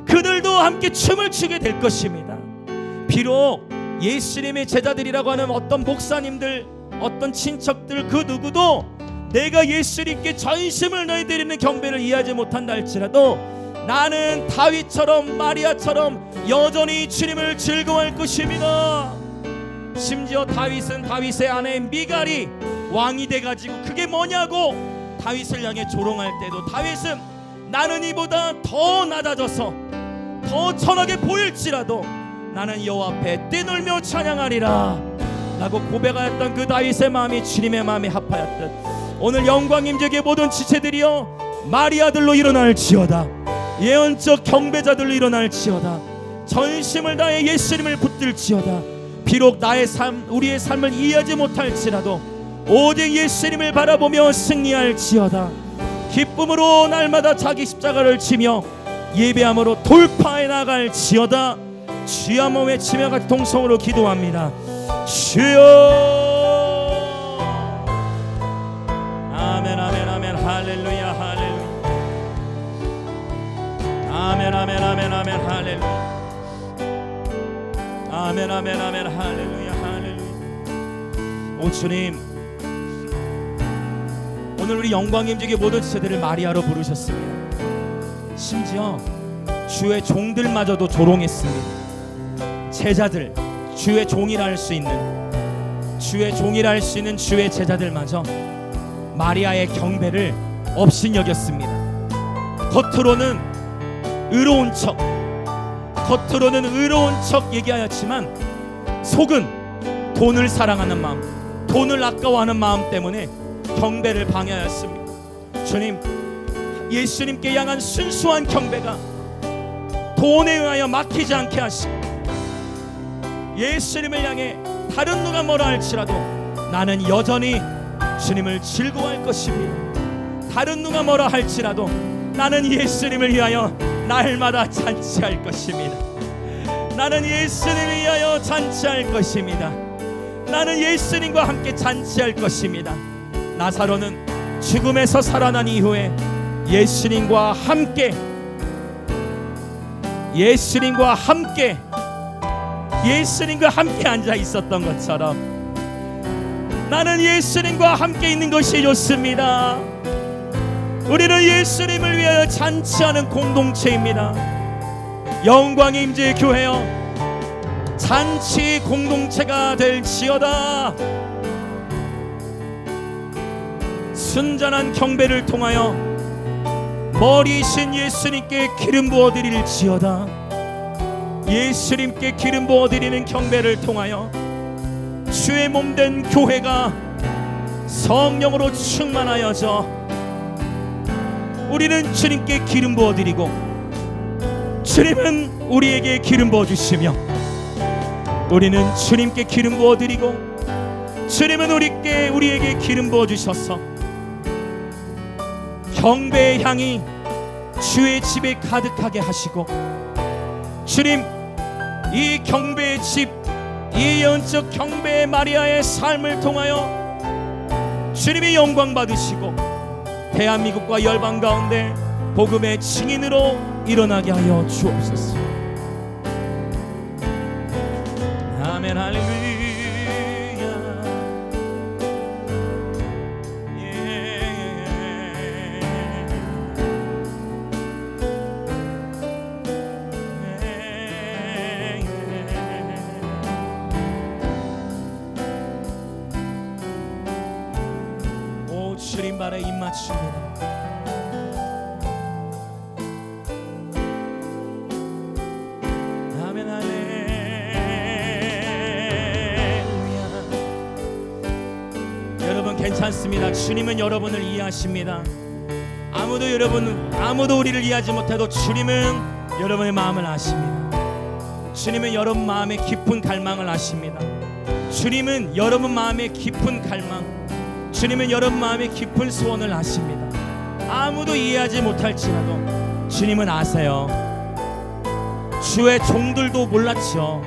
그들도 함께 춤을 추게 될 것입니다. 비록 예수님의 제자들이라고 하는 어떤 목사님들, 어떤 친척들 그 누구도 내가 예수님께 전심을 너희드리는 경배를 이해하지 못한다 할지라도 나는 다윗처럼 마리아처럼 여전히 주님을 즐거워할 것입니다. 심지어 다윗은 다윗의 아내 미갈이 왕이 돼가지고 그게 뭐냐고 다윗을 향해 조롱할 때도 다윗은 나는 이보다 더 낮아져서 더 천하게 보일지라도 나는 여호와 앞에 뛰놀며 찬양하리라. 라고 고백하였던 그 다윗의 마음이 주님의 마음이 합하였듯 오늘 영광 임재의 모든 지체들이여 마리아들로 일어날지어다. 예언적 경배자들로 일어날지어다. 전심을 다해 예수님을 붙들지어다. 비록 나의 삶, 우리의 삶을 이해하지 못할지라도 오직 예수님을 바라보며 승리할지어다. 기쁨으로 날마다 자기 십자가를 지며 예배함으로 돌파해 나갈지어다. 주여 한번 외치며 같이 동성으로 기도합니다. 주여. 아멘 아멘 아멘 할렐루야 할렐루야. 아멘 아멘 아멘 아멘 할렐루야. 아멘 아멘 아멘 할렐루야 할렐루야. 오 주님, 오늘 우리 영광 임재의 모든 지체들을 마리아로 부르셨습니다. 심지어 주의 종들마저도 조롱했습니다. 제자들, 주의 종이라 할 수 있는, 주의 종이라 할 수 있는 주의 제자들마저 마리아의 경배를 업신여겼습니다. 겉으로는 의로운 척, 겉으로는 의로운 척 얘기하였지만 속은 돈을 사랑하는 마음, 돈을 아까워하는 마음 때문에 경배를 방해하였습니다. 주님, 예수님께 향한 순수한 경배가 돈에 의하여 막히지 않게 하시고 예수님을 향해 다른 누가 뭐라 할지라도 나는 여전히 주님을 즐거워할 것입니다. 다른 누가 뭐라 할지라도 나는 예수님을 위하여 날마다 잔치할 것입니다. 나는 예수님을 위하여 잔치할 것입니다. 나는 예수님과 함께 잔치할 것입니다. 나사로는 죽음에서 살아난 이후에 예수님과 함께 앉아 있었던 것처럼 나는 예수님과 함께 있는 것이 좋습니다. 우리는 예수님을 위하여 잔치하는 공동체입니다. 영광의 임재 교회여, 잔치 공동체가 될지어다. 순전한 경배를 통하여 머리신 예수님께 기름 부어드릴지어다. 예수님께 기름 부어드리는 경배를 통하여 주의 몸된 교회가 성령으로 충만하여져 우리는 주님께 기름 부어드리고 주님은 우리에게 기름 부어주시며 우리는 주님께 기름 부어드리고 주님은 우리에게 기름 부어주셔서 경배의 향이 주의 집에 가득하게 하시고 주님, 이 경배의 집, 이 예언적 경배의 마리아의 삶을 통하여 주님이 영광 받으시고 대한민국과 열방 가운데 복음의 증인으로 일어나게 하여 주옵소서. 아멘 할렐루야. 주님 발에 입 맞춥니다. 아멘 할렐루야. 여러분 괜찮습니다. 주님은 여러분을 이해하십니다. 아무도 우리를 이해하지 못해도 주님은 여러분의 마음을 아십니다. 주님은 여러분 마음의 깊은 갈망을 아십니다. 주님은 여러분 마음의 깊은 갈망, 주님은 여러분 마음의 깊은 소원을 아십니다. 아무도 이해하지 못할지라도 주님은 아세요. 주의 종들도 몰랐죠.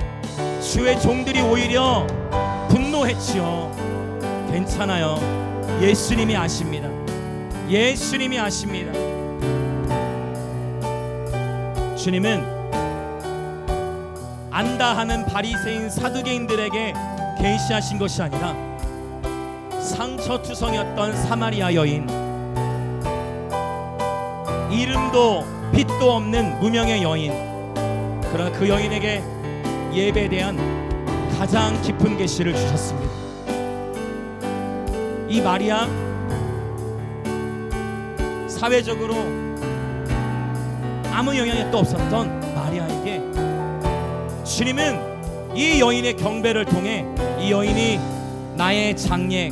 주의 종들이 오히려 분노했지요. 괜찮아요. 예수님이 아십니다. 예수님이 아십니다. 주님은 안다 하는 바리새인 사두개인들에게 계시하신 것이 아니라 상처투성이었던 사마리아 여인, 이름도 빛도 없는 무명의 여인, 그러나 그 여인에게 예배에 대한 가장 깊은 계시를 주셨습니다. 이 마리아, 사회적으로 아무 영향력도 없었던 마리아에게 주님은 이 여인의 경배를 통해 이 여인이 나의 장례,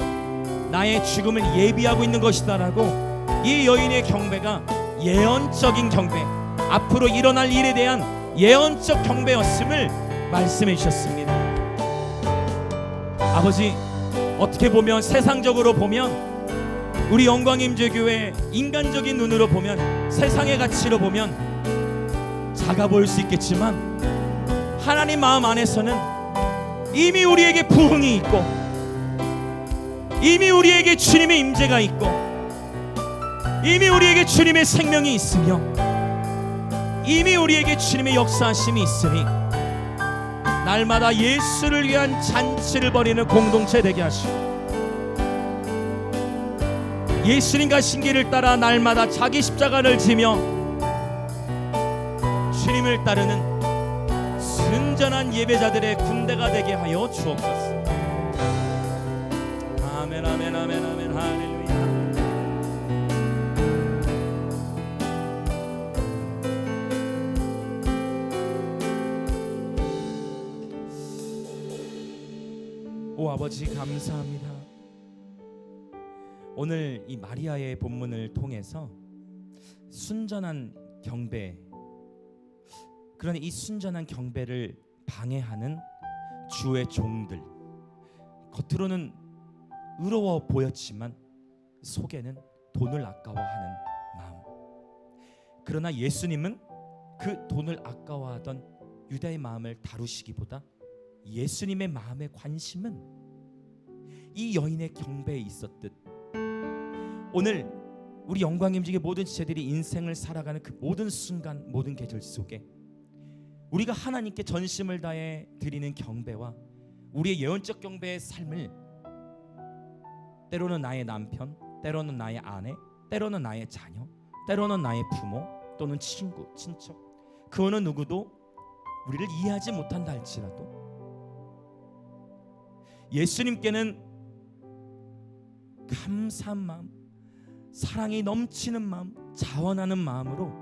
나의 죽음을 예비하고 있는 것이다라고 이 여인의 경배가 예언적인 경배, 앞으로 일어날 일에 대한 예언적 경배였음을 말씀해 주셨습니다. 아버지, 어떻게 보면 세상적으로 보면 우리 영광임재교회 인간적인 눈으로 보면 세상의 가치로 보면 작아 보일 수 있겠지만 하나님 마음 안에서는 이미 우리에게 부흥이 있고 이미 우리에게 주님의 임재가 있고 이미 우리에게 주님의 생명이 있으며 이미 우리에게 주님의 역사하심이 있으니 날마다 예수를 위한 잔치를 벌이는 공동체 되게 하시고 예수님과 신기를 따라 날마다 자기 십자가를 지며 주님을 따르는 순전한 예배자들의 군대가 되게 하여 주옵소서. 아멘 아멘 아멘 아멘 할렐루야. 오 아버지, 감사합니다. 오늘 이 마리아의 본문을 통해서 순전한 경배, 그러나 이 순전한 경배를 방해하는 주의 종들, 겉으로는 의로워 보였지만 속에는 돈을 아까워하는 마음. 그러나 예수님은 그 돈을 아까워하던 유다의 마음을 다루시기보다 예수님의 마음의 관심은 이 여인의 경배에 있었듯 오늘 우리 영광임직의 모든 지체들이 인생을 살아가는 그 모든 순간, 모든 계절 속에 우리가 하나님께 전심을 다해 드리는 경배와 우리의 예언적 경배의 삶을 때로는 나의 남편, 때로는 나의 아내, 때로는 나의 자녀, 때로는 나의 부모 또는 친구, 친척, 그 어느 누구도 우리를 이해하지 못한다 할지라도 예수님께는 감사한 마음, 사랑이 넘치는 마음, 자원하는 마음으로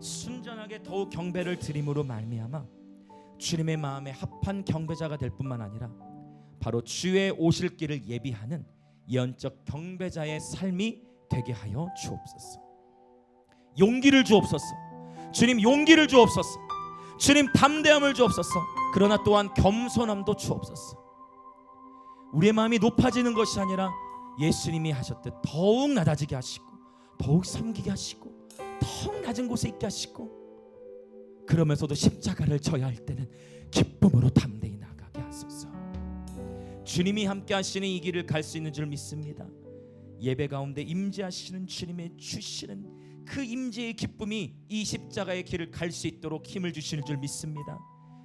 순전하게 더욱 경배를 드림으로 말미암아 주님의 마음에 합한 경배자가 될 뿐만 아니라 바로 주의 오실 길을 예비하는 예언적 경배자의 삶이 되게 하여 주옵소서. 용기를 주옵소서. 주님, 용기를 주옵소서. 주님, 담대함을 주옵소서. 그러나 또한 겸손함도 주옵소서. 우리의 마음이 높아지는 것이 아니라 예수님이 하셨듯 더욱 낮아지게 하시고 더욱 섬기게 하시고 더욱 낮은 곳에 있게 하시고 그러면서도 십자가를 져야 할 때는 기쁨으로 담대히 나가게 하소서. 주님이 함께 하시는 이 길을 갈 수 있는 줄 믿습니다. 예배 가운데 임재하시는 주님의 주시는 그 임재의 기쁨이 이 십자가의 길을 갈 수 있도록 힘을 주시는 줄 믿습니다.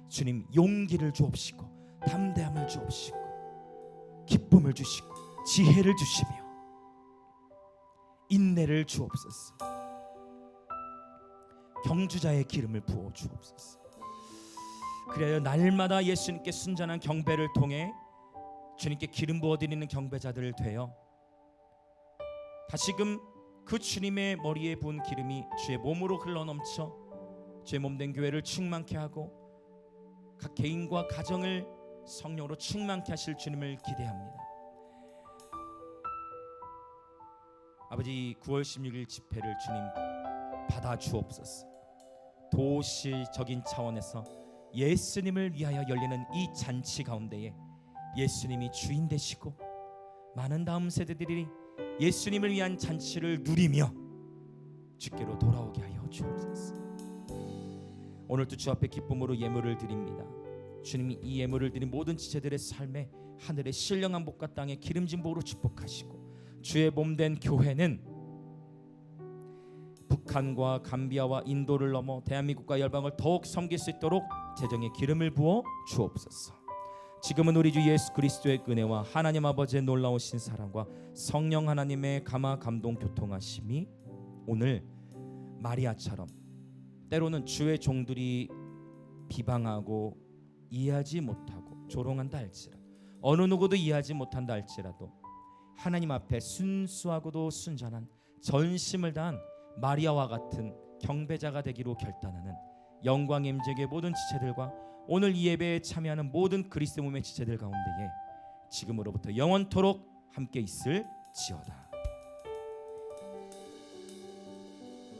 주님, 용기를 주옵시고 담대함을 주옵시고 기쁨을 주시고 지혜를 주시며 인내를 주옵소서. 경주자의 기름을 부어 주옵소서. 그래야 날마다 예수님께 순전한 경배를 통해 주님께 기름 부어드리는 경배자들 되어 다시금 그 주님의 머리에 부은 기름이 주의 몸으로 흘러넘쳐 주의 몸된 교회를 충만케 하고 각 개인과 가정을 성령으로 충만케 하실 주님을 기대합니다. 아버지, 9월 16일 집회를 주님 받아 주옵소서. 도시적인 차원에서 예수님을 위하여 열리는 이 잔치 가운데에 예수님이 주인 되시고 많은 다음 세대들이 예수님을 위한 잔치를 누리며 주께로 돌아오게 하여 주옵소서. 오늘도 주 앞에 기쁨으로 예물을 드립니다. 주님이 이 예물을 드린 모든 지체들의 삶에 하늘의 신령한 복과 땅의 기름진 복으로 축복하시고 주의 몸된 교회는 북한과 감비아와 인도를 넘어 대한민국과 열방을 더욱 섬길 수 있도록 재정의 기름을 부어 주옵소서. 지금은 우리 주 예수 그리스도의 은혜와 하나님 아버지의 놀라우신 사랑과 성령 하나님의 감화 감동 교통하심이 오늘 마리아처럼 때로는 주의 종들이 비방하고 이해하지 못하고 조롱한다 할지라도 어느 누구도 이해하지 못한다 할지라도 하나님 앞에 순수하고도 순전한 전심을 다한 마리아와 같은 경배자가 되기로 결단하는 영광의 임재의 모든 지체들과 오늘 이 예배에 참여하는 모든 그리스도 몸의 지체들 가운데에 지금으로부터 영원토록 함께 있을지어다.